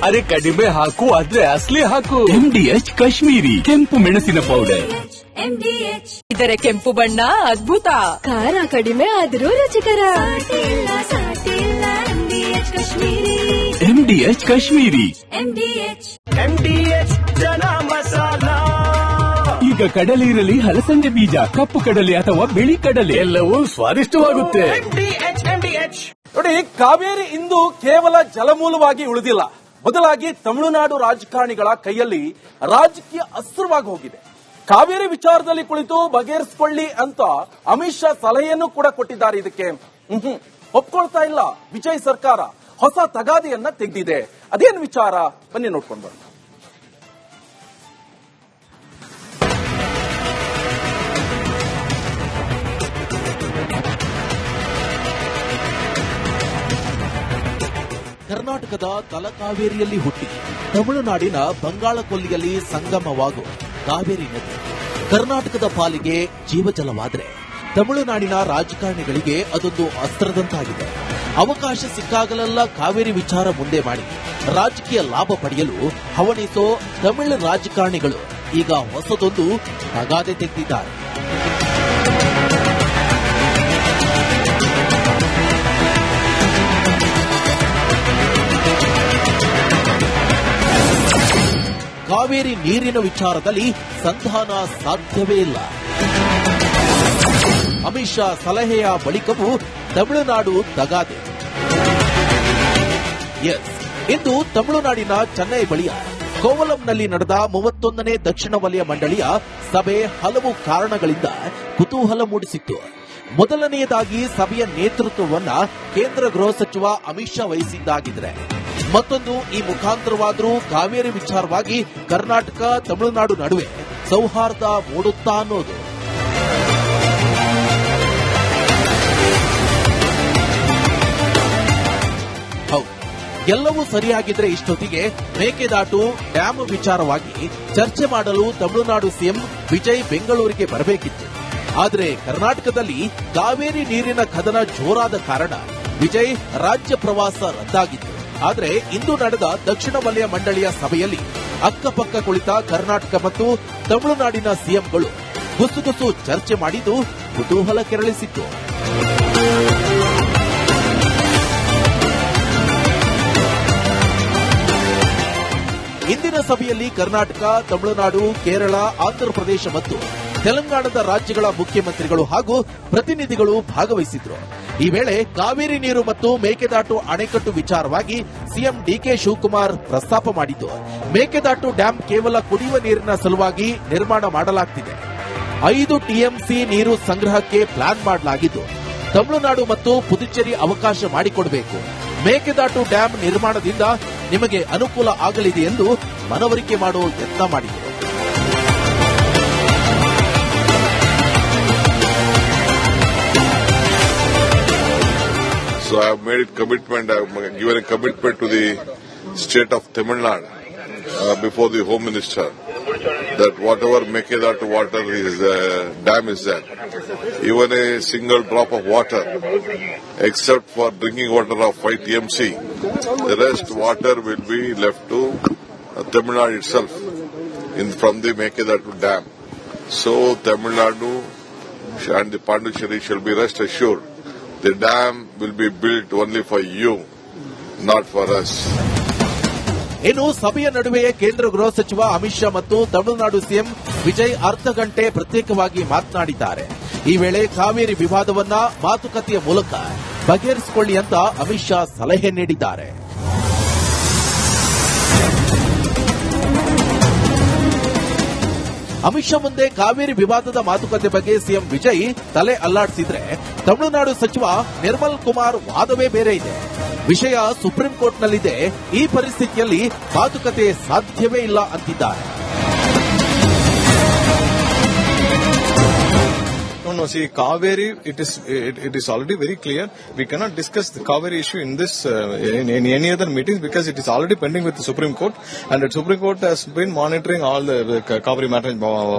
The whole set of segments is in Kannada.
ಅರೆ ಕಡಿಮೆ ಹಾಕು ಆದ್ರೆ ಅಸಲಿ ಹಾಕು. MDH ಕಾಶ್ಮೀರಿ ಕೆಂಪು ಮೆಣಸಿನ ಪೌಡರ್. ಇದರ ಕೆಂಪು ಬಣ್ಣ ಅದ್ಭುತ, ಖಾರ ಕಡಿಮೆ ಆದರೂ ರುಚಿಕರ. MDH ಕಾಶ್ಮೀರಿ. MDH ಜನ ಮಸಾಲ. ಈಗ ಕಡಲೆ ಇರಲಿ, ಹಲಸಂದೆ ಬೀಜ, ಕಪ್ಪು ಕಡಲೆ ಅಥವಾ ಬಿಳಿ ಕಡಲೆ, ಎಲ್ಲವೂ ಸ್ವಾದಿಷ್ಟವಾಗುತ್ತೆ. ನೋಡಿ, ಕಾವೇರಿ ಇಂದು ಕೇವಲ ಜಲಮೂಲವಾಗಿ ಉಳಿದಿಲ್ಲ, ಬದಲಾಗಿ ತಮಿಳುನಾಡು ರಾಜಕಾರಣಿಗಳ ಕೈಯಲ್ಲಿ ರಾಜಕೀಯ ಅಸ್ತ್ರವಾಗಿ ಹೋಗಿದೆ. ಕಾವೇರಿ ವಿಚಾರದಲ್ಲಿ ಕುಳಿತು ಬಗೆಹರಿಸಿಕೊಳ್ಳಿ ಅಂತ ಅಮಿತ್ ಶಾ ಸಲಹೆಯನ್ನು ಕೂಡ ಕೊಟ್ಟಿದ್ದಾರೆ. ಇದಕ್ಕೆ ಒಪ್ಕೊಳ್ತಾ ಇಲ್ಲ ವಿಜಯ್ ಸರ್ಕಾರ. ಹೊಸ ತಗಾದೆಯನ್ನ ತೆಗೆದಿದೆ. ಅದೇನು ವಿಚಾರ, ಬನ್ನಿ ನೋಡ್ಕೊಂಡು ಬರೋಣ. ಕರ್ನಾಟಕದ ತಲಕಾವೇರಿಯಲ್ಲಿ ಹುಟ್ಟಿ ತಮಿಳುನಾಡಿನ ಬಂಗಾಳ ಕೊಲ್ಲಿಯಲ್ಲಿ ಸಂಗಮವಾಗುವ ಕಾವೇರಿ ನದಿ ಕರ್ನಾಟಕದ ಪಾಲಿಗೆ ಜೀವಜಲವಾದರೆ ತಮಿಳುನಾಡಿನ ರಾಜಕಾರಣಿಗಳಿಗೆ ಅದೊಂದು ಅಸ್ತ್ರದಂತಾಗಿದೆ. ಅವಕಾಶ ಸಿಕ್ಕಾಗಲೆಲ್ಲ ಕಾವೇರಿ ವಿಚಾರ ಮುಂದೆ ಮಾಡಿ ರಾಜಕೀಯ ಲಾಭ ಪಡೆಯಲು ಹವಣಿಸೋ ತಮಿಳು ರಾಜಕಾರಣಿಗಳು ಈಗ ಹೊಸದೊಂದು ತಗಾದೆ ತೆಗೆದಿದ್ದಾರೆ. ಕಾವೇರಿ ನೀರಿನ ವಿಚಾರದಲ್ಲಿ ಸಂಧಾನ ಸಾಧ್ಯವೇ ಇಲ್ಲ. ಅಮಿತ್ ಶಾ ಸಲಹೆಯ ಬಳಿಕವೂ ತಮಿಳುನಾಡು ತಗಾದೆ. ಇಂದು ತಮಿಳುನಾಡಿನ ಚೆನ್ನೈ ಬಳಿಯ ಕೋವಲಂನಲ್ಲಿ ನಡೆದ 31ನೇ ದಕ್ಷಿಣ ವಲಯ ಮಂಡಳಿಯ ಸಭೆ ಹಲವು ಕಾರಣಗಳಿಂದ ಕುತೂಹಲ ಮೂಡಿಸಿತ್ತು. ಮೊದಲನೆಯದಾಗಿ ಸಭೆಯ ನೇತೃತ್ವವನ್ನ ಕೇಂದ್ರ ಗೃಹ ಸಚಿವ ಅಮಿತ್ ಶಾ ವಹಿಸಿದ್ದಾಗಿದ್ರೆ, ಮತ್ತೊಂದು ಈ ಮುಖಾಂತರವಾದರೂ ಕಾವೇರಿ ವಿಚಾರವಾಗಿ ಕರ್ನಾಟಕ ತಮಿಳುನಾಡು ನಡುವೆ ಸೌಹಾರ್ದ ಮೂಡುತ್ತಾ ಅನ್ನೋದು. ಹೌದು, ಎಲ್ಲವೂ ಸರಿಯಾಗಿದ್ರೆ ಇಷ್ಟೊತ್ತಿಗೆ ಮೇಕೆದಾಟು ಡ್ಯಾಮ್ ವಿಚಾರವಾಗಿ ಚರ್ಚೆ ಮಾಡಲು ತಮಿಳುನಾಡು ಸಿಎಂ ವಿಜಯ್ ಬೆಂಗಳೂರಿಗೆ ಬರಬೇಕಿತ್ತು. ಆದರೆ ಕರ್ನಾಟಕದಲ್ಲಿ ಕಾವೇರಿ ನೀರಿನ ಕದನ ಜೋರಾದ ಕಾರಣ ವಿಜಯ್ ರಾಜ್ಯ ಪ್ರವಾಸ ರದ್ದಾಗಿತ್ತು. ಆದರೆ ಇಂದು ನಡೆದ ದಕ್ಷಿಣ ವಲಯ ಮಂಡಳಿಯ ಸಭೆಯಲ್ಲಿ ಅಕ್ಕಪಕ್ಕ ಕುಳಿತ ಕರ್ನಾಟಕ ಮತ್ತು ತಮಿಳುನಾಡಿನ ಸಿಎಂಗಳು ಗುಸುಗುಸು ಚರ್ಚೆ ಮಾಡಿದ್ದು ಕುತೂಹಲ ಕೆರಳಿಸಿತ್ತು. ಇಂದಿನ ಸಭೆಯಲ್ಲಿ ಕರ್ನಾಟಕ, ತಮಿಳುನಾಡು, ಕೇರಳ, ಆಂಧ್ರಪ್ರದೇಶ ಮತ್ತು ತೆಲಂಗಾಣದ ರಾಜ್ಯಗಳ ಮುಖ್ಯಮಂತ್ರಿಗಳು ಹಾಗೂ ಪ್ರತಿನಿಧಿಗಳು ಭಾಗವಹಿಸಿದ್ರು. ಈ ವೇಳೆ ಕಾವೇರಿ ನೀರು ಮತ್ತು ಮೇಕೆದಾಟು ಅಣೆಕಟ್ಟು ವಿಚಾರವಾಗಿ ಸಿಎಂ ಡಿಕೆ ಶಿವಕುಮಾರ್ ಪ್ರಸ್ತಾಪ ಮಾಡಿದ್ದು, ಮೇಕೆದಾಟು ಡ್ಯಾಂ ಕೇವಲ ಕುಡಿಯುವ ನೀರಿನ ಸಲುವಾಗಿ ನಿರ್ಮಾಣ ಮಾಡಲಾಗುತ್ತಿದೆ. 5 ಟಿಎಂಸಿ ನೀರು ಸಂಗ್ರಹಕ್ಕೆ ಪ್ಲಾನ್ ಮಾಡಲಾಗಿದ್ದು, ತಮಿಳುನಾಡು ಮತ್ತು ಪುದುಚೇರಿ ಅವಕಾಶ ಮಾಡಿಕೊಡಬೇಕು. ಮೇಕೆದಾಟು ಡ್ಯಾಂ ನಿರ್ಮಾಣದಿಂದ ನಿಮಗೆ ಅನುಕೂಲ ಆಗಲಿದೆ ಎಂದು ಮನವರಿಕೆ ಮಾಡುವ ಯತ್ನ ಮಾಡಿದರು. So I have made a commitment, I have given a commitment to the state of Tamil Nadu before the Home Minister that whatever Mekedatu water is, dam is there, even a single drop of water except for drinking water of 5 TMC, the rest water will be left to Tamil Nadu itself from the Mekedatu dam. So Tamil Nadu and the Pondicherry shall be rest assured the dam will be built only for you, not for us. ಇನ್ನು ಸಭೆಯ ನಡುವೆಯೇ ಕೇಂದ್ರ ಗೃಹ ಸಚಿವ ಅಮಿತ್ ಶಾ ಮತ್ತು ತಮಿಳುನಾಡು ಸಿಎಂ ವಿಜಯ್ ಅರ್ಧ ಗಂಟೆ ಪ್ರತ್ಯೇಕವಾಗಿ ಮಾತನಾಡಿದ್ದಾರೆ. ಈ ವೇಳೆ ಕಾವೇರಿ ವಿವಾದವನ್ನ ಮಾತುಕತೆಯ ಮೂಲಕ ಬಗೆಹರಿಸಿಕೊಳ್ಳಿ ಅಂತ ಅಮಿತ್ ಶಾ ಸಲಹೆ ನೀಡಿದ್ದಾರೆ. ಅಮಿತ್ ಶಾ ಮುಂದೆ ಕಾವೇರಿ ವಿವಾದದ ಮಾತುಕತೆ ಬಗ್ಗೆ ಸಿಎಂ ವಿಜಯ್ ತಲೆ ಅಲ್ಲಾಡಿಸಿದ್ರೆ, ತಮಿಳುನಾಡು ಸಚಿವ ನಿರ್ಮಲ್ ಕುಮಾರ್ ವಾದವೇ ಬೇರೆ ಇದೆ. ವಿಷಯ ಸುಪ್ರೀಂ ಕೋರ್ಟ್ನಲ್ಲಿದೆ. ಈ ಪರಿಸ್ಥಿತಿಯಲ್ಲಿ ಮಾತುಕತೆ ಸಾಧ್ಯವೇ ಇಲ್ಲ ಅಂತಿದ್ದಾರೆ. No. See, Kaveri, it is already very clear. We cannot discuss the Kaveri issue in this in any other meetings because it is already pending with the Supreme Court, and the Supreme Court has been monitoring all the Kaveri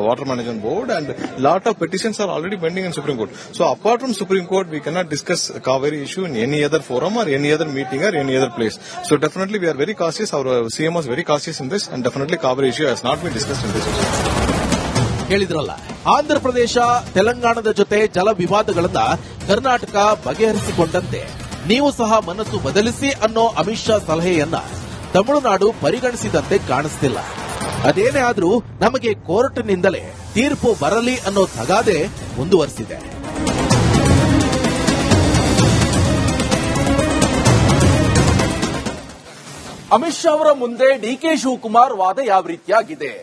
Water Management Board, and lot of petitions are already pending in Supreme Court. So apart from Supreme Court, we cannot discuss Kaveri issue in any other forum or any other meeting or any other place. So definitely we are very cautious. Our CM was very cautious in this, and definitely Kaveri issue has not been discussed in this issue. ಹೇಳಿದ್ರಲ್ಲ, ಆಂಧ್ರ ಪ್ರದೇಶ ತೆಲಂಗಾಣದ ಜೊತೆ ಜಲ ವಿವಾದಗಳನ್ನ ಕರ್ನಾಟಕ ಬಗೆಹರಿಸಿಕೊಂಡಂತೆ ನೀವು ಸಹ ಮನಸ್ಸು ಬದಲಿಸಿ ಅನ್ನೋ ಅಮಿತ್ ಶಾ ಸಲಹೆಯನ್ನ ತಮಿಳುನಾಡು ಪರಿಗಣಿಸಿದಂತೆ ಕಾಣಿಸ್ತಿಲ್ಲ. ಅದೇನೇ ಆದ್ರೂ ನಮಗೆ ಕೋರ್ಟ್ನಿಂದಲೇ ತೀರ್ಪು ಬರಲಿ ಅನ್ನೋ ತಗಾದೆ ಮುಂದುವರೆಸಿದೆ. ಅಮಿತ್ ಶಾ ಅವರ ಮುಂದೆ ಡಿಕೆ ಶಿವಕುಮಾರ್ ವಾದ ಯಾವ ರೀತಿಯಾಗಿದೆ?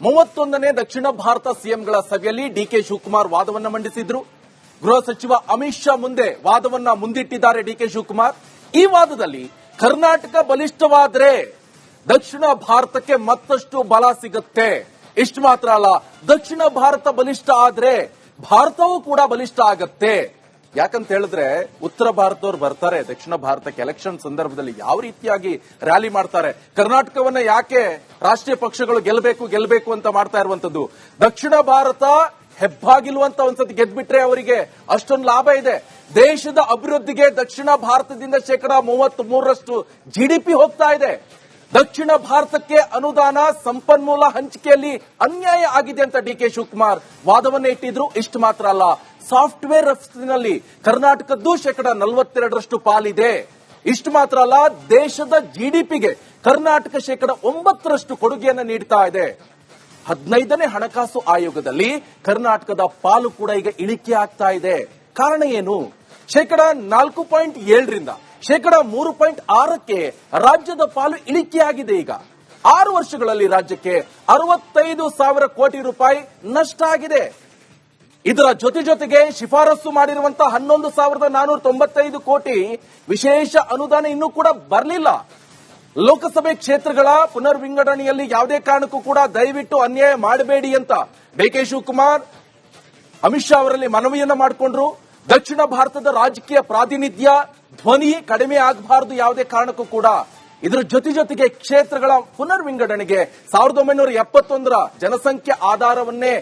31ನೇ ದಕ್ಷಿಣ ಭಾರತ ಸಿಎಂಗಳ ಸಭೆಯಲ್ಲಿ ಡಿಕೆ ಶಿವಕುಮಾರ್ ವಾದವನ್ನ ಮಂಡಿಸಿದ್ರು. ಗೃಹ ಸಚಿವ ಅಮಿತ್ ಶಾ ಮುಂದೆ ವಾದವನ್ನ ಮುಂದಿಟ್ಟಿದ್ದಾರೆ ಡಿಕೆ ಶಿವಕುಮಾರ್. ಈ ವಾದದಲ್ಲಿ ಕರ್ನಾಟಕ ಬಲಿಷ್ಠವಾದ್ರೆ ದಕ್ಷಿಣ ಭಾರತಕ್ಕೆ ಮತ್ತಷ್ಟು ಬಲ ಸಿಗುತ್ತೆ. ಇಷ್ಟು ಮಾತ್ರ ಅಲ್ಲ, ದಕ್ಷಿಣ ಭಾರತ ಬಲಿಷ್ಠ ಆದ್ರೆ ಭಾರತವೂ ಕೂಡ ಬಲಿಷ್ಠ ಆಗತ್ತೆ. ಯಾಕಂತ ಹೇಳಿದ್ರೆ ಉತ್ತರ ಭಾರತದವ್ರು ಬರ್ತಾರೆ ದಕ್ಷಿಣ ಭಾರತಕ್ಕೆ ಎಲೆಕ್ಷನ್ ಸಂದರ್ಭದಲ್ಲಿ ಯಾವ ರೀತಿಯಾಗಿ ರ್ಯಾಲಿ ಮಾಡ್ತಾರೆ. ಕರ್ನಾಟಕವನ್ನ ಯಾಕೆ ರಾಷ್ಟ್ರೀಯ ಪಕ್ಷಗಳು ಗೆಲ್ಲಬೇಕು ಅಂತ ಮಾಡ್ತಾ ಇರುವಂತದ್ದು? ದಕ್ಷಿಣ ಭಾರತ ಹೆಬ್ಬಾಗಿಲು ಅಂತ ಒಂದ್ಸತಿ ಗೆದ್ಬಿಟ್ರೆ ಅವರಿಗೆ ಅಷ್ಟೊಂದು ಲಾಭ ಇದೆ. ದೇಶದ ಅಭಿವೃದ್ಧಿಗೆ ದಕ್ಷಿಣ ಭಾರತದಿಂದ 33% ಜಿಡಿಪಿ ಹೋಗ್ತಾ ಇದೆ. ದಕ್ಷಿಣ ಭಾರತಕ್ಕೆ ಅನುದಾನ ಸಂಪನ್ಮೂಲ ಹಂಚಿಕೆಯಲ್ಲಿ ಅನ್ಯಾಯ ಆಗಿದೆ ಅಂತ ಡಿಕೆ ಶಿವಕುಮಾರ್ ವಾದವನ್ನ ಇಟ್ಟಿದ್ರು. ಇಷ್ಟು ಮಾತ್ರ ಅಲ್ಲ, ಸಾಫ್ಟ್ವೇರ್ ರಫ್ತಿನಲ್ಲಿ ಕರ್ನಾಟಕದ್ದು 42% ಪಾಲಿದೆ. ಇಷ್ಟು ಮಾತ್ರ ಅಲ್ಲ, ದೇಶದ ಜಿಡಿಪಿಗೆ ಕರ್ನಾಟಕ 9% ಕೊಡುಗೆಯನ್ನು ನೀಡ್ತಾ ಇದೆ. 15ನೇ ಹಣಕಾಸು ಆಯೋಗದಲ್ಲಿ ಕರ್ನಾಟಕದ ಪಾಲು ಕೂಡ ಈಗ ಇಳಿಕೆ ಆಗ್ತಾ ಇದೆ. ಕಾರಣ ಏನು? 4.7ರಿಂದ 3.6ಕ್ಕೆ ರಾಜ್ಯದ ಪಾಲು ಇಳಿಕೆಯಾಗಿದೆ. ಈಗ 6 ವರ್ಷಗಳಲ್ಲಿ ರಾಜ್ಯಕ್ಕೆ 65,000 ಕೋಟಿ ರೂಪಾಯಿ ನಷ್ಟ ಆಗಿದೆ. ಇದರ ಜೊತೆಗೆ ಶಿಫಾರಸು ಮಾಡಿರುವಂತಹ 11,495 ಕೋಟಿ ವಿಶೇಷ ಅನುದಾನ ಇನ್ನೂ ಕೂಡ ಬರಲಿಲ್ಲ. ಲೋಕಸಭೆ ಕ್ಷೇತ್ರಗಳ ಪುನರ್ವಿಂಗಡಣೆಯಲ್ಲಿ ಯಾವುದೇ ಕಾರಣಕ್ಕೂ ಕೂಡ ದಯವಿಟ್ಟು ಅನ್ಯಾಯ ಮಾಡಬೇಡಿ ಅಂತ ಡಿಕೆ ಶಿವಕುಮಾರ್ ಅಮಿತ್ ಶಾ ಅವರಲ್ಲಿ ಮನವಿಯನ್ನ ಮಾಡಿಕೊಂಡ್ರು. ದಕ್ಷಿಣ ಭಾರತದ ರಾಜಕೀಯ ಪ್ರಾತಿನಿಧ್ಯ ಧ್ವನಿ ಕಡಿಮೆ ಆಗಬಾರದು ಯಾವುದೇ ಕಾರಣಕ್ಕೂ ಕೂಡ. ಇದರ ಜೊತೆಗೆ ಕ್ಷೇತ್ರಗಳ ಪುನರ್ವಿಂಗಡಣೆಗೆ 1971ರ ಜನಸಂಖ್ಯೆ ಆಧಾರವನ್ನೇ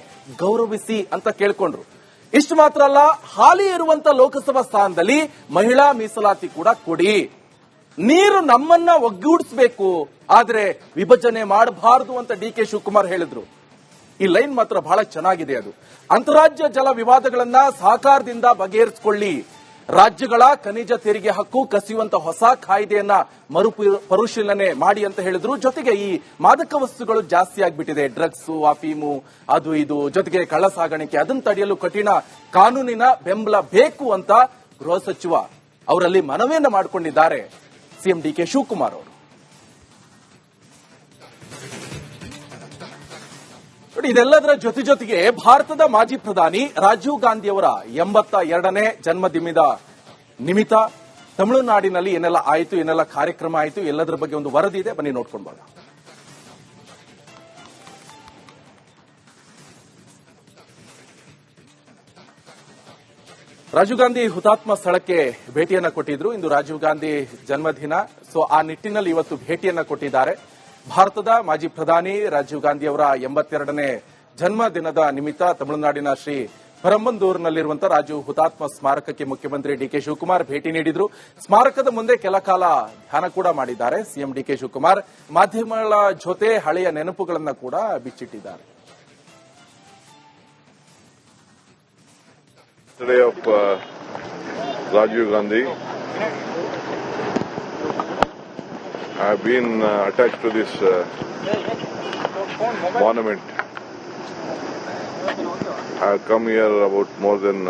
ಗೌರವಿಸಿ ಅಂತ ಕೇಳ್ಕೊಂಡ್ರು. ಇಷ್ಟು ಮಾತ್ರ ಅಲ್ಲ, ಹಾಲಿ ಇರುವಂತ ಲೋಕಸಭಾ ಸ್ಥಾನದಲ್ಲಿ ಮಹಿಳಾ ಮೀಸಲಾತಿ ಕೂಡ ಕೊಡಿ. ನೀರು ನಮ್ಮನ್ನ ಒಗ್ಗೂಡಿಸಬೇಕು, ಆದ್ರೆ ವಿಭಜನೆ ಮಾಡಬಾರದು ಅಂತ ಡಿಕೆ ಶಿವಕುಮಾರ್ ಹೇಳಿದ್ರು. ಈ ಲೈನ್ ಮಾತ್ರ ಬಹಳ ಚೆನ್ನಾಗಿದೆ. ಅದು ಅಂತಾರಾಜ್ಯ ಜಲ ವಿವಾದಗಳನ್ನ ಸಹಕಾರದಿಂದ ಬಗೆಹರಿಸಿಕೊಳ್ಳಿ, ರಾಜ್ಯಗಳ ಖನಿಜ ತೆರಿಗೆ ಹಕ್ಕು ಕಸಿಯುವಂತ ಹೊಸ ಕಾಯ್ದೆಯನ್ನ ಪರಿಶೀಲನೆ ಮಾಡಿ ಅಂತ ಹೇಳಿದ್ರು. ಜೊತೆಗೆ ಈ ಮಾದಕ ವಸ್ತುಗಳು ಜಾಸ್ತಿ ಆಗ್ಬಿಟ್ಟಿದೆ, ಡ್ರಗ್ಸ್, ಅಫೀಮು, ಅದು ಇದು, ಜೊತೆಗೆ ಕಳ್ಳ ಸಾಗಾಣಿಕೆ, ಅದನ್ನು ತಡೆಯಲು ಕಠಿಣ ಕಾನೂನಿನ ಬೆಂಬಲ ಬೇಕು ಅಂತ ಗೃಹ ಸಚಿವ ಅವರಲ್ಲಿ ಮನವಿಯನ್ನ ಮಾಡಿಕೊಂಡಿದ್ದಾರೆ ಸಿಎಂ ಡಿಕೆ ಶಿವಕುಮಾರ್ ಅವರು. ಇದೆಲ್ಲದರ ಜೊತೆಗೆ ಭಾರತದ ಮಾಜಿ ಪ್ರಧಾನಿ ರಾಜೀವ್ ಗಾಂಧಿ ಅವರ 82ನೇ ಜನ್ಮದಿನದ ನಿಮಿತ್ತ ತಮಿಳುನಾಡಿನಲ್ಲಿ ಏನೆಲ್ಲ ಆಯಿತು, ಏನೆಲ್ಲ ಕಾರ್ಯಕ್ರಮ ಆಯಿತು, ಎಲ್ಲದರ ಬಗ್ಗೆ ಒಂದು ವರದಿ ಇದೆ, ಬನ್ನಿ ನೋಡ್ಕೊಂಡು ಬರೋಣ. ರಾಜೀವ್ ಗಾಂಧಿ ಹುತಾತ್ಮ ಸ್ಥಳಕ್ಕೆ ಭೇಟಿಯನ್ನ ಕೊಟ್ಟಿದ್ರು. ಇಂದು ರಾಜೀವ್ ಗಾಂಧಿ ಜನ್ಮದಿನ, ಸೊ ಆ ನಿಟ್ಟಿನಲ್ಲಿ ಇವತ್ತು ಭೇಟಿಯನ್ನ ಕೊಟ್ಟಿದ್ದಾರೆ. ಭಾರತದ ಮಾಜಿ ಪ್ರಧಾನಿ ರಾಜೀವ್ ಗಾಂಧಿ ಅವರ 82ನೇ ಜನ್ಮದಿನದ ನಿಮಿತ್ತ ತಮಿಳುನಾಡಿನ ಶ್ರೀ ಪೆರಂಬಂದೂರಿನಲ್ಲಿರುವಂತಹ ರಾಜೀವ್ ಹುತಾತ್ಮ ಸ್ಮಾರಕಕ್ಕೆ ಮುಖ್ಯಮಂತ್ರಿ ಡಿಕೆ ಶಿವಕುಮಾರ್ ಭೇಟಿ ನೀಡಿದ್ರು. ಸ್ಮಾರಕದ ಮುಂದೆ ಕೆಲ ಕಾಲ ಧ್ಯಾನ ಕೂಡ ಮಾಡಿದ್ದಾರೆ ಸಿಎಂ ಡಿಕೆ ಶಿವಕುಮಾರ್. ಮಾಧ್ಯಮಗಳ ಜೊತೆ ಹಳೆಯ ನೆನಪುಗಳನ್ನ ಕೂಡ ಬಿಚ್ಚಿಟ್ಟಿದ್ದಾರೆ. Yesterday of Rajiv Gandhi, I have been attached to this monument. I have come here about more than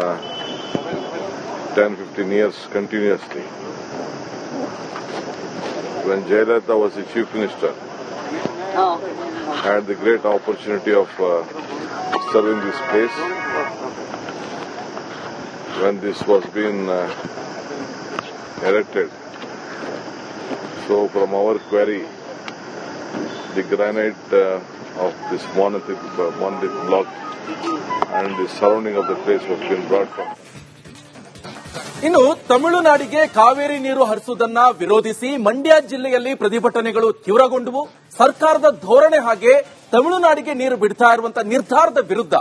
10-15 years continuously. When Jayalalitha was the Chief Minister, I had the great opportunity of serving this place. When this was being erected. So from our query, the granite of this monolithic block and the surrounding of the place was being brought from. ಇನ್ನು ತಮಿಳುನಾಡಿಗೆ ಕಾವೇರಿ ನೀರು ಹರಿಸುವುದನ್ನ ವಿರೋಧಿಸಿ ಮಂಡ್ಯ ಜಿಲ್ಲೆಯಲ್ಲಿ ಪ್ರತಿಭಟನೆಗಳು ತೀವ್ರಗೊಂಡವು. ಸರ್ಕಾರದ ಧೋರಣೆ ಹಾಗೆ ತಮಿಳುನಾಡಿಗೆ ನೀರು ಬಿಡ್ತಾ ಇರುವಂತಹ ನಿರ್ಧಾರದ ವಿರುದ್ಧ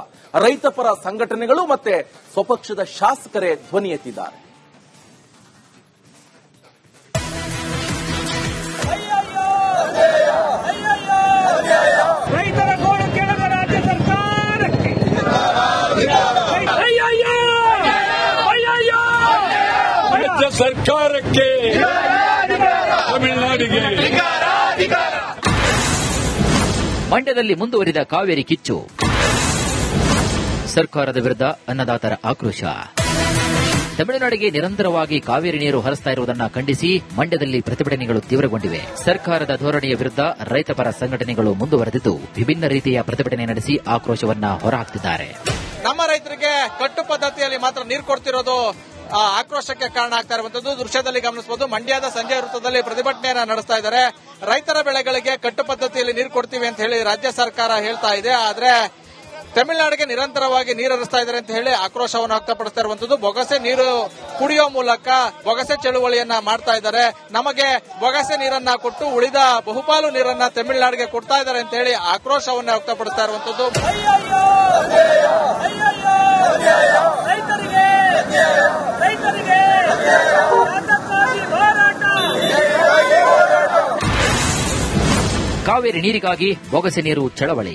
ರೈತ ಪರ ಸಂಘಟನೆಗಳು ಮತ್ತೆ ಸ್ವಪಕ್ಷದ ಶಾಸಕರೇ ಧ್ವನಿ ಎತ್ತಿದ್ದಾರೆ. ರೈತರ ಗೋಳು ಕೇಳದ ರಾಜ್ಯ ಸರ್ಕಾರಕ್ಕೆ ರಾಜ್ಯ ಸರ್ಕಾರಕ್ಕೆ ತಮಿಳುನಾಡಿಗೆ ಮಂಡ್ಯದಲ್ಲಿ ಮುಂದುವರಿದ ಕಾವೇರಿ ಕಿಚ್ಚು. ಸರ್ಕಾರದ ವಿರುದ್ಧ ಅನ್ನದಾತರ ಆಕ್ರೋಶ. ತಮಿಳುನಾಡಿಗೆ ನಿರಂತರವಾಗಿ ಕಾವೇರಿ ನೀರು ಹರಿಸ್ತಾ ಇರುವುದನ್ನು ಖಂಡಿಸಿ ಮಂಡ್ಯದಲ್ಲಿ ಪ್ರತಿಭಟನೆಗಳು ತೀವ್ರಗೊಂಡಿವೆ. ಸರ್ಕಾರದ ಧೋರಣೆಯ ವಿರುದ್ಧ ರೈತಪರ ಸಂಘಟನೆಗಳು ಮುಂದುವರೆದಿದ್ದು ವಿಭಿನ್ನ ರೀತಿಯ ಪ್ರತಿಭಟನೆ ನಡೆಸಿ ಆಕ್ರೋಶವನ್ನ ಹೊರಹಾಕ್ತಿದ್ದಾರೆ. ನಮ್ಮ ರೈತರಿಗೆ ಕಟ್ಟು ಪದ್ಧತಿಯಲ್ಲಿ ಮಾತ್ರ ನೀರು ಕೊಡ್ತಿರೋದು ಆಕ್ರೋಶಕ್ಕೆ ಕಾರಣ ಆಗ್ತಾ ಇರುವಂತದ್ದು ದೃಶ್ಯದಲ್ಲಿ ಗಮನಿಸಬಹುದು. ಮಂಡ್ಯದ ಸಂಜೆ ವೃತ್ತದಲ್ಲಿ ಪ್ರತಿಭಟನೆಯನ್ನ ನಡೆಸ್ತಾ ಇದ್ದಾರೆ. ರೈತರ ಬೆಳೆಗಳಿಗೆ ಕಟ್ಟು ಪದ್ಧತಿಯಲ್ಲಿ ನೀರು ಕೊಡ್ತೀವಿ ಅಂತ ಹೇಳಿ ರಾಜ್ಯ ಸರ್ಕಾರ ಹೇಳ್ತಾ ಇದೆ. ಆದ್ರೆ ತಮಿಳುನಾಡಿಗೆ ನಿರಂತರವಾಗಿ ನೀರು ಹರಿಸ್ತಾ ಇದ್ದಾರೆ ಅಂತ ಹೇಳಿ ಆಕ್ರೋಶವನ್ನು ವ್ಯಕ್ತಪಡಿಸ್ತಾ ಇರುವಂತದ್ದು. ಬೊಗಸೆ ನೀರು ಕುಡಿಯೋ ಮೂಲಕ ಬೊಗಸೆ ಚಳುವಳಿಯನ್ನ ಮಾಡ್ತಾ ಇದ್ದಾರೆ. ನಮಗೆ ಬೊಗಸೆ ನೀರನ್ನ ಕೊಟ್ಟು ಉಳಿದ ಬಹುಪಾಲು ನೀರನ್ನ ತಮಿಳುನಾಡಿಗೆ ಕೊಡ್ತಾ ಇದ್ದಾರೆ ಅಂತ ಹೇಳಿ ಆಕ್ರೋಶವನ್ನು ವ್ಯಕ್ತಪಡಿಸ್ತಾ ಇರುವಂತದ್ದು. ಕಾವೇರಿ ನೀರಿಗಾಗಿ ಬೊಗಸೆ ನೀರು ಚಳವಳಿ.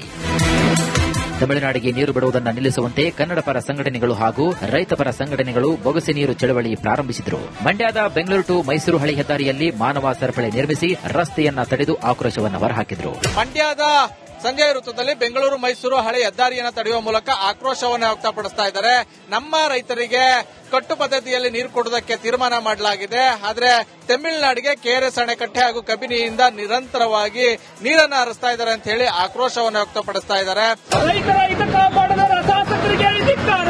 ತಮಿಳುನಾಡಿಗೆ ನೀರು ಬಿಡುವುದನ್ನು ನಿಲ್ಲಿಸುವಂತೆ ಕನ್ನಡ ಪರ ಸಂಘಟನೆಗಳು ಹಾಗೂ ರೈತಪರ ಸಂಘಟನೆಗಳು ಬೊಗಸೆ ನೀರು ಚಳವಳಿ ಪ್ರಾರಂಭಿಸಿದರು. ಮಂಡ್ಯದ ಬೆಂಗಳೂರು ಟು ಮೈಸೂರು ಹಳಿ ಹೆದ್ದಾರಿಯಲ್ಲಿ ಮಾನವ ಸರಪಳಿ ನಿರ್ಮಿಸಿ ರಸ್ತೆಯನ್ನ ತಡೆದು ಆಕ್ರೋಶವನ್ನು ಹೊರಹಾಕಿದರು. ಮಂಡ್ಯದ ಸಂಜೆ ವೃತ್ತದಲ್ಲಿ ಬೆಂಗಳೂರು ಮೈಸೂರು ಹಳೆ ಹೆದ್ದಾರಿಯನ್ನು ತಡೆಯುವ ಮೂಲಕ ಆಕ್ರೋಶವನ್ನು ವ್ಯಕ್ತಪಡಿಸ್ತಾ ಇದ್ದಾರೆ. ನಮ್ಮ ರೈತರಿಗೆ ಕಟ್ಟು ಪದ್ಧತಿಯಲ್ಲಿ ನೀರು ಕೊಡುವುದಕ್ಕೆ ತೀರ್ಮಾನ ಮಾಡಲಾಗಿದೆ. ಆದರೆ ತಮಿಳುನಾಡಿಗೆ ಕೆಆರ್ಎಸ್ ಅಣೆಕಟ್ಟೆ ಹಾಗೂ ಕಬಿನಿಯಿಂದ ನಿರಂತರವಾಗಿ ನೀರನ್ನು ಹರಿಸ್ತಾ ಇದ್ದಾರೆ ಅಂತ ಹೇಳಿ ಆಕ್ರೋಶವನ್ನು ವ್ಯಕ್ತಪಡಿಸ್ತಾ ಇದ್ದಾರೆ. ರೈತರ ಹಿತ ಕಾಪಾಡದ ಶಾಸಕರಿಗೆ ಧಿಕ್ಕಾರ.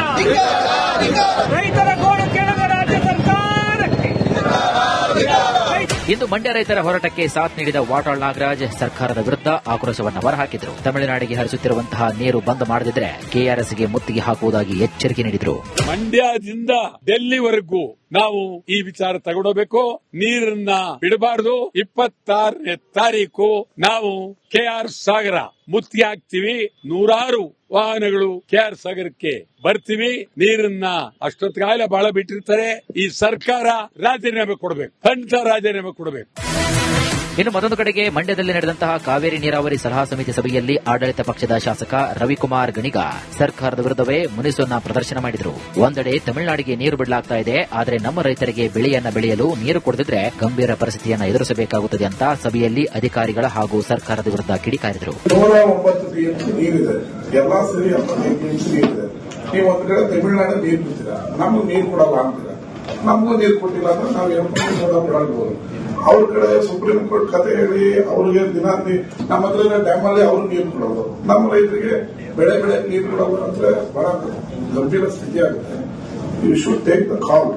ರೈತರ ಗೋಳು ಕೇಳದ ರಾಜ್ಯ ಸರ್ಕಾರಕ್ಕೆ. ಇಂದು ಮಂಡ್ಯ ರೈತರ ಹೋರಾಟಕ್ಕೆ ಸಾಥ್ ನೀಡಿದ ವಾಟಾಳ್ ನಾಗರಾಜ್ ಸರ್ಕಾರದ ವಿರುದ್ಧ ಆಕ್ರೋಶವನ್ನು ಹೊರಹಾಕಿದರು. ತಮಿಳುನಾಡಿಗೆ ಹರಿಸುತ್ತಿರುವಂತಹ ನೀರು ಬಂದ್ ಮಾಡದಿದ್ರೆ ಕೆಆರ್ಎಸ್ಗೆ ಮುತ್ತಿಗೆ ಹಾಕುವುದಾಗಿ ಎಚ್ಚರಿಕೆ ನೀಡಿದರು. ಮಂಡ್ಯದಿಂದ ಡೆಲ್ಲಿವರೆಗೂ ನಾವು ಈ ವಿಚಾರ ತಗೊಂಡೋಗ್ಬೇಕು. ನೀರನ್ನ ಬಿಡಬಾರದು. 26ನೇ ತಾರೀಕು ನಾವು ಕೆಆರ್ ಸಾಗರ ಮುತ್ತಿಗೆ ಹಾಕ್ತಿವಿ. 100 ವಾಹನಗಳು ಕೆಆರ್ ಸಾಗರಕ್ಕೆ ಬರ್ತೀವಿ. ನೀರನ್ನ ಅಷ್ಟೊತ್ತಿಗಾಗಲೇ ಬಹಳ ಬಿಟ್ಟಿರ್ತಾರೆ. ಈ ಸರ್ಕಾರ ರಾಜೀನಾಮೆ ಕೊಡಬೇಕು, ಖಂಡಿತ ರಾಜೀನಾಮೆ ಕೊಡಬೇಕು. ಇನ್ನು ಮತ್ತೊಂದು ಕಡೆಗೆ ಮಂಡ್ಯದಲ್ಲಿ ನಡೆದಂತಹ ಕಾವೇರಿ ನೀರಾವರಿ ಸಲಹಾ ಸಮಿತಿ ಸಭೆಯಲ್ಲಿ ಆಡಳಿತ ಪಕ್ಷದ ಶಾಸಕ ರವಿಕುಮಾರ್ ಗಣಿಗ ಸರ್ಕಾರದ ವಿರುದ್ಧವೇ ಮುನಿಸನ್ನ ಪ್ರದರ್ಶನ ಮಾಡಿದರು. ಒಂದೆಡೆ ತಮಿಳುನಾಡಿಗೆ ನೀರು ಬಿಡಲಾಗ್ತಾ ಇದೆ, ಆದರೆ ನಮ್ಮ ರೈತರಿಗೆ ಬೆಳೆಯನ್ನ ಬೆಳೆಯಲು ನೀರು ಕೊಡದಿದ್ರೆ ಗಂಭೀರ ಪರಿಸ್ಥಿತಿಯನ್ನು ಎದುರಿಸಬೇಕಾಗುತ್ತದೆ ಅಂತ ಸಭೆಯಲ್ಲಿ ಅಧಿಕಾರಿಗಳ ಹಾಗೂ ಸರ್ಕಾರದ ವಿರುದ್ಧ ಕಿಡಿಕಾರಿದರು. 109 ಟಿಎಂಸಿ ನೀರಿದೆ, ಎಲ್ಲಾ ಸರಿ 75 ಟಿಎಂಸಿ ನೀರಿದೆ. ನೀವು ಒಂದು ಕಡೆ ತಮಿಳುನಾಡಿಗೆ ನೀರು ಬಿಡ್ತೀರಾ, ನಮ್ಗೆ ನೀರು ಕೊಡಲ್ಲ ಅಂತೀರಾ. ನಮಗೂ ನೀರು ಕೊಟ್ಟಿಲ್ಲ ಅಂದ್ರೆ ನಾವು ಹೇಳ್ಬೋದು. ಅವ್ರ ಕಡೆ ಸುಪ್ರೀಂ ಕೋರ್ಟ್ ಕತೆ ಹೇಳಿ ಅವ್ರಿಗೆ ದಿನ ನಮ್ಮ ಹತ್ರ ಡ್ಯಾಮ್ ಅಲ್ಲಿ ಅವ್ರು ನೀರು ಕೊಡೋದು, ನಮ್ಮ ರೈತರಿಗೆ ಬೆಳೆ ನೀರು ಕೊಡೋದು ಅಂದ್ರೆ ಬಹಳ ಗಂಭೀರ ಸ್ಥಿತಿ ಆಗುತ್ತೆ. You should take the call.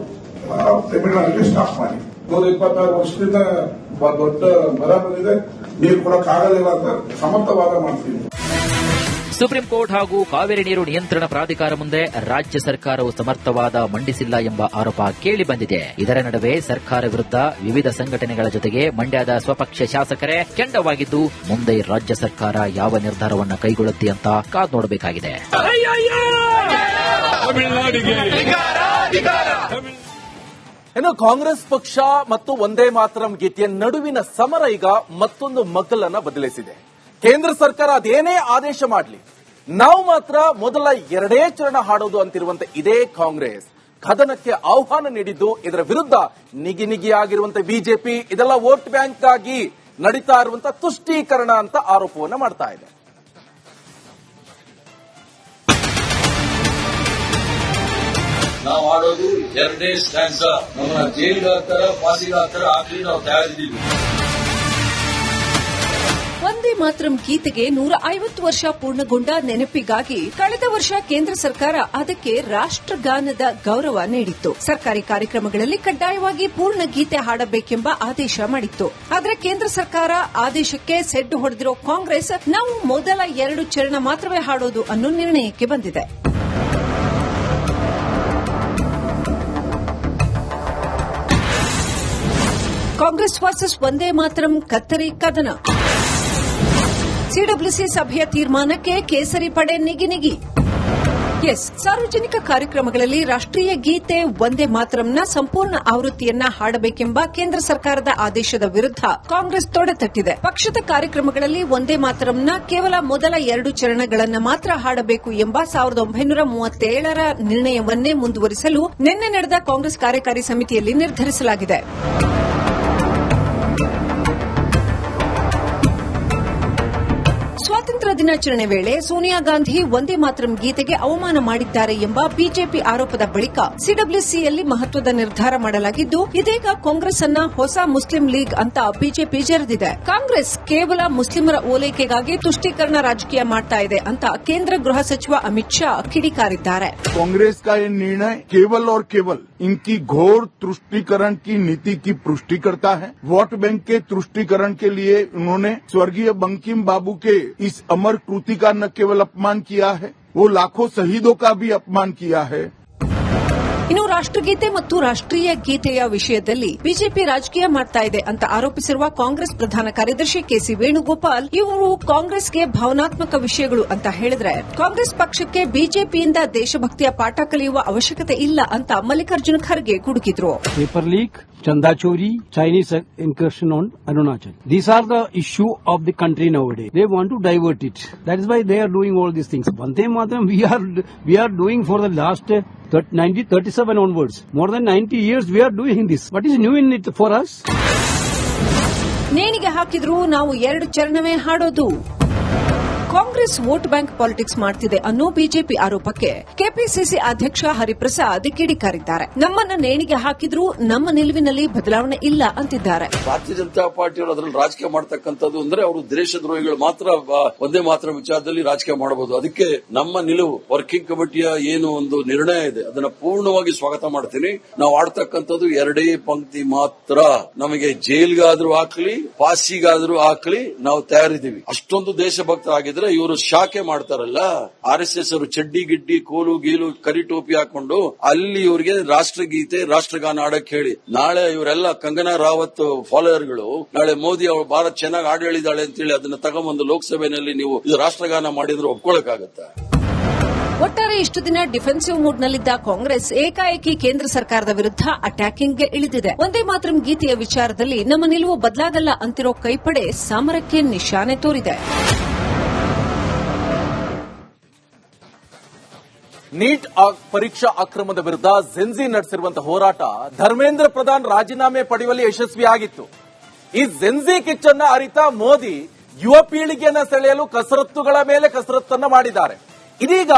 ತಮಿಳುನಾಡಿಗೆ ಸ್ಟಾಪ್ ಮಾಡಿ. 126 ವರ್ಷದಿಂದ ದೊಡ್ಡ ಮರ ಬಂದಿದೆ, ನೀರು ಕೊಡಕ್ಕಾಗೋದಿಲ್ಲ ಅಂತ ಸಮರ್ಥವಾದ ಮಾಡ್ತೀವಿ. ಸುಪ್ರೀಂ ಕೋರ್ಟ್ ಹಾಗೂ ಕಾವೇರಿ ನೀರು ನಿಯಂತ್ರಣ ಪ್ರಾಧಿಕಾರ ಮುಂದೆ ರಾಜ್ಯ ಸರ್ಕಾರವು ಸಮರ್ಥವಾದ ಮಂಡಿಸಿಲ್ಲ ಎಂಬ ಆರೋಪ ಕೇಳಿಬಂದಿದೆ. ಇದರ ನಡುವೆ ಸರ್ಕಾರ ವಿರುದ್ಧ ವಿವಿಧ ಸಂಘಟನೆಗಳ ಜೊತೆಗೆ ಮಂಡ್ಯದ ಸ್ವಪಕ್ಷ ಶಾಸಕರೇ ಕೆಂಡವಾಗಿದ್ದು ಮುಂದೆ ರಾಜ್ಯ ಸರ್ಕಾರ ಯಾವ ನಿರ್ಧಾರವನ್ನು ಕೈಗೊಳ್ಳುತ್ತೆ ಅಂತ ಕಾದು ನೋಡಬೇಕಾಗಿದೆ. ಇನ್ನು ಕಾಂಗ್ರೆಸ್ ಪಕ್ಷ ಮತ್ತು ಒಂದೇ ಮಾತರಂ ಗೀತೆಯ ನಡುವಿನ ಸಮರ ಈಗ ಮತ್ತೊಂದು ಮಗ್ಗಲನ್ನ ಬದಲಿಸಿದೆ. ಕೇಂದ್ರ ಸರ್ಕಾರ ಅದೇನೇ ಆದೇಶ ಮಾಡಲಿ, ನಾವು ಮಾತ್ರ ಮೊದಲ 2 ಚರಣ ಹಾಡೋದು ಅಂತಿರುವಂತೆ ಇದೇ ಕಾಂಗ್ರೆಸ್ ಕದನಕ್ಕೆ ಆಹ್ವಾನ ನೀಡಿದ್ದು. ಇದರ ವಿರುದ್ಧ ನಿಗಿನಿಗಿಯಾಗಿರುವಂತೆ ಬಿಜೆಪಿ ಇದೆಲ್ಲ ವೋಟ್ ಬ್ಯಾಂಕ್ ಆಗಿ ನಡೀತಾ ಇರುವಂತಹ ತುಷ್ಟೀಕರಣ ಅಂತ ಆರೋಪವನ್ನ ಮಾಡ್ತಾ ಇದೆ. ನಾವು ಆಡೋದು 2 ಸ್ಟ್ಯಾನ್ಸ್. ನಮ್ಮನ್ನ ಜೈಲಿಗೆ ಹಾಕ್ತಾರ, ಫಾಸಿಗೆ ಹಾಕ್ತಾರ, ಹಾಕಿ ನಾವು ತಯಾರಿದ್ದೀವಿ. ವಂದೇ ಮಾತರಂ ಗೀತೆಗೆ 150 ವರ್ಷ ಪೂರ್ಣಗೊಂಡ ನೆನಪಿಗಾಗಿ ಕಳೆದ ವರ್ಷ ಕೇಂದ್ರ ಸರ್ಕಾರ ಅದಕ್ಕೆ ರಾಷ್ಟ್ರಗಾನದ ಗೌರವ ನೀಡಿತ್ತು. ಸರ್ಕಾರಿ ಕಾರ್ಯಕ್ರಮಗಳಲ್ಲಿ ಕಡ್ಡಾಯವಾಗಿ ಪೂರ್ಣ ಗೀತೆ ಹಾಡಬೇಕೆಂಬ ಆದೇಶ ಮಾಡಿತ್ತು. ಆದರೆ ಕೇಂದ್ರ ಸರ್ಕಾರ ಆದೇಶಕ್ಕೆ ಸೆಡ್ಡು ಹೊಡೆದಿರೋ ಕಾಂಗ್ರೆಸ್ ನಾವು ಮೊದಲ 2 ಚರಣ ಮಾತ್ರವೇ ಹಾಡೋದು ಅನ್ನೋ ನಿರ್ಣಯಕ್ಕೆ ಬಂದಿದೆ. ಕಾಂಗ್ರೆಸ್ ವರ್ಸಸ್ ವಂದೇ ಮಾತರಂ ಕತ್ತರಿ ಕದನ. ಸಿಡಬ್ಲ್ಯೂಸಿ ಸಭೆಯ ತೀರ್ಮಾನಕ್ಕೆ ಕೇಸರಿ ಪಡೆ ನಿಗಿ. ಸಾರ್ವಜನಿಕ ಕಾರ್ಯಕ್ರಮಗಳಲ್ಲಿ ರಾಷ್ಟೀಯ ಗೀತೆ ವಂದೇ ಮಾತರಂನ ಸಂಪೂರ್ಣ ಆವೃತ್ತಿಯನ್ನ ಹಾಡಬೇಕೆಂಬ ಕೇಂದ್ರ ಸರ್ಕಾರದ ಆದೇಶದ ವಿರುದ್ಧ ಕಾಂಗ್ರೆಸ್ ತೊಡೆತಟ್ಟಿದೆ. ಪಕ್ಷದ ಕಾರ್ಯಕ್ರಮಗಳಲ್ಲಿ ವಂದೇ ಮಾತರಂನ ಕೇವಲ ಮೊದಲ 2 ಚರಣಗಳನ್ನು ಮಾತ್ರ ಹಾಡಬೇಕು ಎಂಬ 1937ರ ನಿರ್ಣಯವನ್ನೇ ಮುಂದುವರಿಸಲು ನಿನ್ನೆ ನಡೆದ ಕಾಂಗ್ರೆಸ್ ಕಾರ್ಯಕಾರಿ ಸಮಿತಿಯಲ್ಲಿ ನಿರ್ಧರಿಸಲಾಗಿದೆ. ಸ್ವಾತಂತ್ರ್ಯ ದಿನಾಚರಣೆ ವೇಳೆ ಸೋನಿಯಾ ಗಾಂಧಿ ವಂದೇ ಮಾತರಂ ಗೀತೆಗೆ ಅವಮಾನ ಮಾಡಿದ್ದಾರೆ ಎಂಬ ಬಿಜೆಪಿ ಆರೋಪದ ಬಳಿಕ ಸಿಡಬ್ಲ್ಯೂಸಿಯಲ್ಲಿ ಮಹತ್ವದ ನಿರ್ಧಾರ ಮಾಡಲಾಗಿದ್ದು, ಇದೀಗ ಕಾಂಗ್ರೆಸ್ ಅನ್ನ ಹೊಸ ಮುಸ್ಲಿಂ ಲೀಗ್ ಅಂತ ಬಿಜೆಪಿ ಜರೆದಿದೆ. ಕಾಂಗ್ರೆಸ್ ಕೇವಲ ಮುಸ್ಲಿಮರ ಓಲೈಕೆಗಾಗಿ ತುಷ್ಟೀಕರಣ ರಾಜಕೀಯ ಮಾಡ್ತಾ ಇದೆ ಅಂತ ಕೇಂದ್ರ ಗೃಹ ಸಚಿವ ಅಮಿತ್ ಶಾ ಕಿಡಿಕಾರಿದ್ದಾರೆ. कांग्रेस का ये निर्णय केवल और केवल इनकी घोर तुष्टीकरण की नीति की पुष्टि करता है. वोट बैंक के तुष्टीकरण के लिए उन्होंने स्वर्गीय बंकिम बाबू के इस अमर कृति का न केवल अपमान किया है, वो लाखों शहीदों का भी अपमान किया है. ಇನ್ನು ರಾಷ್ಟ್ರಗೀತೆ ಮತ್ತು ರಾಷ್ಟ್ರೀಯ ಗೀತೆಯ ವಿಷಯದಲ್ಲಿ ಬಿಜೆಪಿ ರಾಜಕೀಯ ಮಾಡ್ತಾ ಇದೆ ಅಂತ ಆರೋಪಿಸಿರುವ ಕಾಂಗ್ರೆಸ್ ಪ್ರಧಾನ ಕಾರ್ಯದರ್ಶಿ ಕೆಸಿ ವೇಣುಗೋಪಾಲ್ ಇವರು ಕಾಂಗ್ರೆಸ್ಗೆ ಭಾವನಾತ್ಮಕ ವಿಷಯಗಳು ಅಂತ ಹೇಳಿದ್ರೆ ಕಾಂಗ್ರೆಸ್ ಪಕ್ಷಕ್ಕೆ ಬಿಜೆಪಿಯಿಂದ ದೇಶಭಕ್ತಿಯ ಪಾಠ ಕಲಿಯುವ ಅವಶ್ಯಕತೆ ಇಲ್ಲ ಅಂತ ಮಲ್ಲಿಕಾರ್ಜುನ ಖರ್ಗೆ ಗುಡುಕಿದ್ರು. Paper leak, Chanda Chori, Chinese incursion on Arunachal. These are the issue of the country nowadays. They want to divert it. That is why they are doing all these things. Vande Mataram we are doing for the last 37 onwards. More than 90 years we are doing this. What is new in it for us? ನೇಣಿಗೆ ಹಾಕಿದ್ರು ನಾವು 2 ಚರಣವೇ ಹಾಡೋದು. ಕಾಂಗ್ರೆಸ್ ವೋಟ್ ಬ್ಯಾಂಕ್ ಪಾಲಿಟಿಕ್ಸ್ ಮಾಡ್ತಿದೆ ಅನ್ನೋ ಬಿಜೆಪಿ ಆರೋಪಕ್ಕೆ ಕೆಪಿಸಿಸಿ ಅಧ್ಯಕ್ಷ ಹರಿಪ್ರಸಾದ್ ಕಿಡಿಕಾರಿದ್ದಾರೆ. ನಮ್ಮನ್ನ ನೇಣಿಗೆ ಹಾಕಿದ್ರೂ ನಮ್ಮ ನಿಲುವಿನಲ್ಲಿ ಬದಲಾವಣೆ ಇಲ್ಲ ಅಂತಿದ್ದಾರೆ. ಭಾರತೀಯ ಜನತಾ ಪಾರ್ಟಿಯವರು ಅದರಲ್ಲಿ ರಾಜಕೀಯ ಮಾಡತಕ್ಕಂಥದ್ದು ಅಂದ್ರೆ ಅವರು ದೇಶದ್ರೋಹಿಗಳು ಮಾತ್ರ ಒಂದೇ ಮಾತ್ರ ವಿಚಾರದಲ್ಲಿ ರಾಜಕೀಯ ಮಾಡಬಹುದು. ಅದಕ್ಕೆ ನಮ್ಮ ನಿಲುವು ವರ್ಕಿಂಗ್ ಕಮಿಟಿಯ ಏನು ಒಂದು ನಿರ್ಣಯ ಇದೆ ಅದನ್ನ ಪೂರ್ಣವಾಗಿ ಸ್ವಾಗತ ಮಾಡ್ತೀನಿ. ನಾವು ಆಡ್ತಕ್ಕಂಥದ್ದು 2 ಪಂಕ್ತಿ ಮಾತ್ರ. ನಮಗೆ ಜೈಲ್ಗಾದ್ರೂ ಹಾಕ್ಲಿ, ಫಾಸಿಗಾದ್ರೂ ಹಾಕ್ಲಿ, ನಾವು ತಯಾರಿದ್ದೀವಿ. ಅಷ್ಟೊಂದು ದೇಶಭಕ್ತರಾಗಿದ್ರೆ ಇವರು ಶಾಖೆ ಮಾಡ್ತಾರಲ್ಲ, RSS ಅವರು ಚಡ್ಡಿ ಗಿಡ್ಡಿ ಕೋಲು ಗೀಲು ಕರಿ ಟೋಪಿ ಹಾಕೊಂಡು ಅಲ್ಲಿ ಇವರಿಗೆ ರಾಷ್ಟ್ರಗೀತೆ ರಾಷ್ಟ್ರಗಾನ ಆಡಕ್ ಹೇಳಿ, ನಾಳೆ ಇವರೆಲ್ಲ ಕಂಗನಾ ರಾವತ್ ಫಾಲೋವರ್ಗಳು ನಾಳೆ ಮೋದಿ ಅವರು ಭಾರತ್ ಚೆನ್ನಾಗಿ ಆಡ ಹೇಳಿದಾಳೆ ಅಂತೇಳಿ ಅದನ್ನ ತಗೊಂಬಂದು ಲೋಕಸಭೆಯಲ್ಲಿ ನೀವು ಇದು ರಾಷ್ಟ್ರಗಾನ ಮಾಡಿದ್ರೆ ಒಪ್ಕೊಳಕ್ಕಾಗತ್ತಾ? ಒಟ್ಟಾರೆ ಇಷ್ಟು ದಿನ ಡಿಫೆನ್ಸಿವ್ ಮೂಡ್ನಲ್ಲಿದ್ದ ಕಾಂಗ್ರೆಸ್ ಏಕಾಏಕಿ ಕೇಂದ್ರ ಸರ್ಕಾರದ ವಿರುದ್ಧ ಅಟ್ಯಾಕಿಂಗ್ಗೆ ಇಳಿದಿದೆ. ವಂದೇ ಮಾತರಂ ಗೀತೆಯ ವಿಚಾರದಲ್ಲಿ ನಮ್ಮ ನಿಲುವು ಬದಲಾಗಲ್ಲ ಅಂತಿರೋ ಕೈಪಡೆ ಸಮರಕ್ಕೆ ನಿಶಾನೆ ತೋರಿದೆ. ನೀಟ್ ಪರೀಕ್ಷಾ ಅಕ್ರಮದ ವಿರುದ್ಧ ಜೆನ್ಜಿ ನಡೆಸಿರುವಂತಹ ಹೋರಾಟ ಧರ್ಮೇಂದ್ರ ಪ್ರಧಾನ್ ರಾಜೀನಾಮೆ ಪಡೆಯುವಲ್ಲಿ ಯಶಸ್ವಿಯಾಗಿತ್ತು. ಈ ಜೆನ್ಜಿ ಕಿಚ್ಚನ್ನ ಅರಿತ ಮೋದಿ ಯುವ ಪೀಳಿಗೆಯನ್ನ ಸೆಳೆಯಲು ಕಸರತ್ತುಗಳ ಮೇಲೆ ಕಸರತ್ತನ್ನ ಮಾಡಿದ್ದಾರೆ. ಇದೀಗ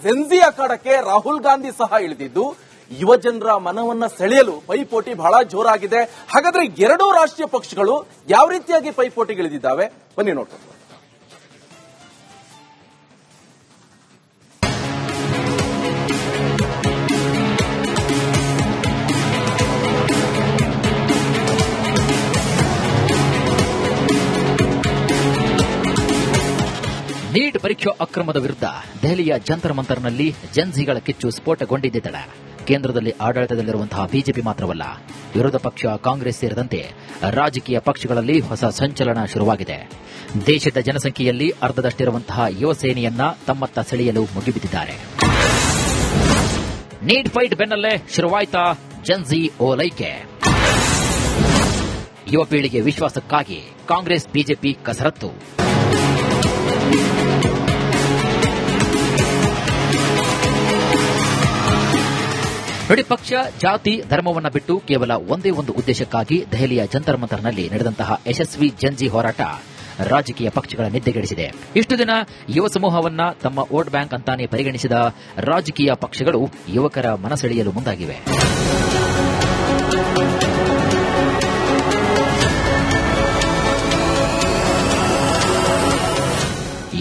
ಜೆನ್ಜಿ ಅಖಾಡಕ್ಕೆ ರಾಹುಲ್ ಗಾಂಧಿ ಸಹ ಇಳಿದಿದ್ದು ಯುವ ಜನರ ಮನವನ್ನ ಸೆಳೆಯಲು ಪೈಪೋಟಿ ಬಹಳ ಜೋರಾಗಿದೆ. ಹಾಗಾದ್ರೆ 2 ರಾಷ್ಟ್ರೀಯ ಪಕ್ಷಗಳು ಯಾವ ರೀತಿಯಾಗಿ ಪೈಪೋಟಿಗಿಳಿದಿದ್ದಾವೆ ಬನ್ನಿ ನೋಡ್ಕೊಂಡು. ನೀಟ್ ಪರೀಕ್ಷಾ ಅಕ್ರಮದ ವಿರುದ್ಧ ದೆಹಲಿಯ ಜಂತರ್ ಮಂತರ್ನಲ್ಲಿ ಜೆನ್ಜಿಗಳ ಕಿಚ್ಚು ಸ್ಫೋಟಗೊಂಡಿದ್ದಳ. ಕೇಂದ್ರದಲ್ಲಿ ಆಡಳಿತದಲ್ಲಿರುವಂತಹ ಬಿಜೆಪಿ ಮಾತ್ರವಲ್ಲ, ವಿರೋಧ ಪಕ್ಷ ಕಾಂಗ್ರೆಸ್ ಸೇರಿದಂತೆ ರಾಜಕೀಯ ಪಕ್ಷಗಳಲ್ಲಿ ಹೊಸ ಸಂಚಲನ ಶುರುವಾಗಿದೆ. ದೇಶದ ಜನಸಂಖ್ಯೆಯಲ್ಲಿ ಅರ್ಧದಷ್ಟಿರುವಂತಹ ಯುವ ಸೇನೆಯನ್ನ ತಮ್ಮತ್ತ ಸೆಳೆಯಲು ಮುಗಿಬಿದ್ದಿದ್ದಾರೆ. ನೀಟ್ ಫೈಟ್ ಬೆನ್ನಲ್ಲೇ ಶುರುವಾಯ್ತಾ ಜೆನ್ಜಿ ಓಲೈಕೆ. ಯುವ ಪೀಳಿಗೆ ವಿಶ್ವಾಸಕ್ಕಾಗಿ ಕಾಂಗ್ರೆಸ್ ಬಿಜೆಪಿ ಕಸರತ್ತು. ನೋಡಿ, ಪಕ್ಷ ಜಾತಿ ಧರ್ಮವನ್ನ ಬಿಟ್ಟು ಕೇವಲ ಒಂದೇ ಒಂದು ಉದ್ದೇಶಕ್ಕಾಗಿ ದೆಹಲಿಯ ಜಂತರ್ ಮಂತರ್ನಲ್ಲಿ ನಡೆದಂತಹ ಯಶಸ್ವಿ ಜೆನ್ಜಿ ಹೋರಾಟ ರಾಜಕೀಯ ಪಕ್ಷಗಳ ನಿದ್ದೆಗೆಡಿಸಿದೆ. ಇಷ್ಟು ದಿನ ಯುವ ಸಮೂಹವನ್ನ ತಮ್ಮ ವೋಟ್ ಬ್ಯಾಂಕ್ ಅಂತಾನೆ ಪರಿಗಣಿಸಿದ ರಾಜಕೀಯ ಪಕ್ಷಗಳು ಯುವಕರ ಮನಸೆಳೆಯಲು ಮುಂದಾಗಿವೆ.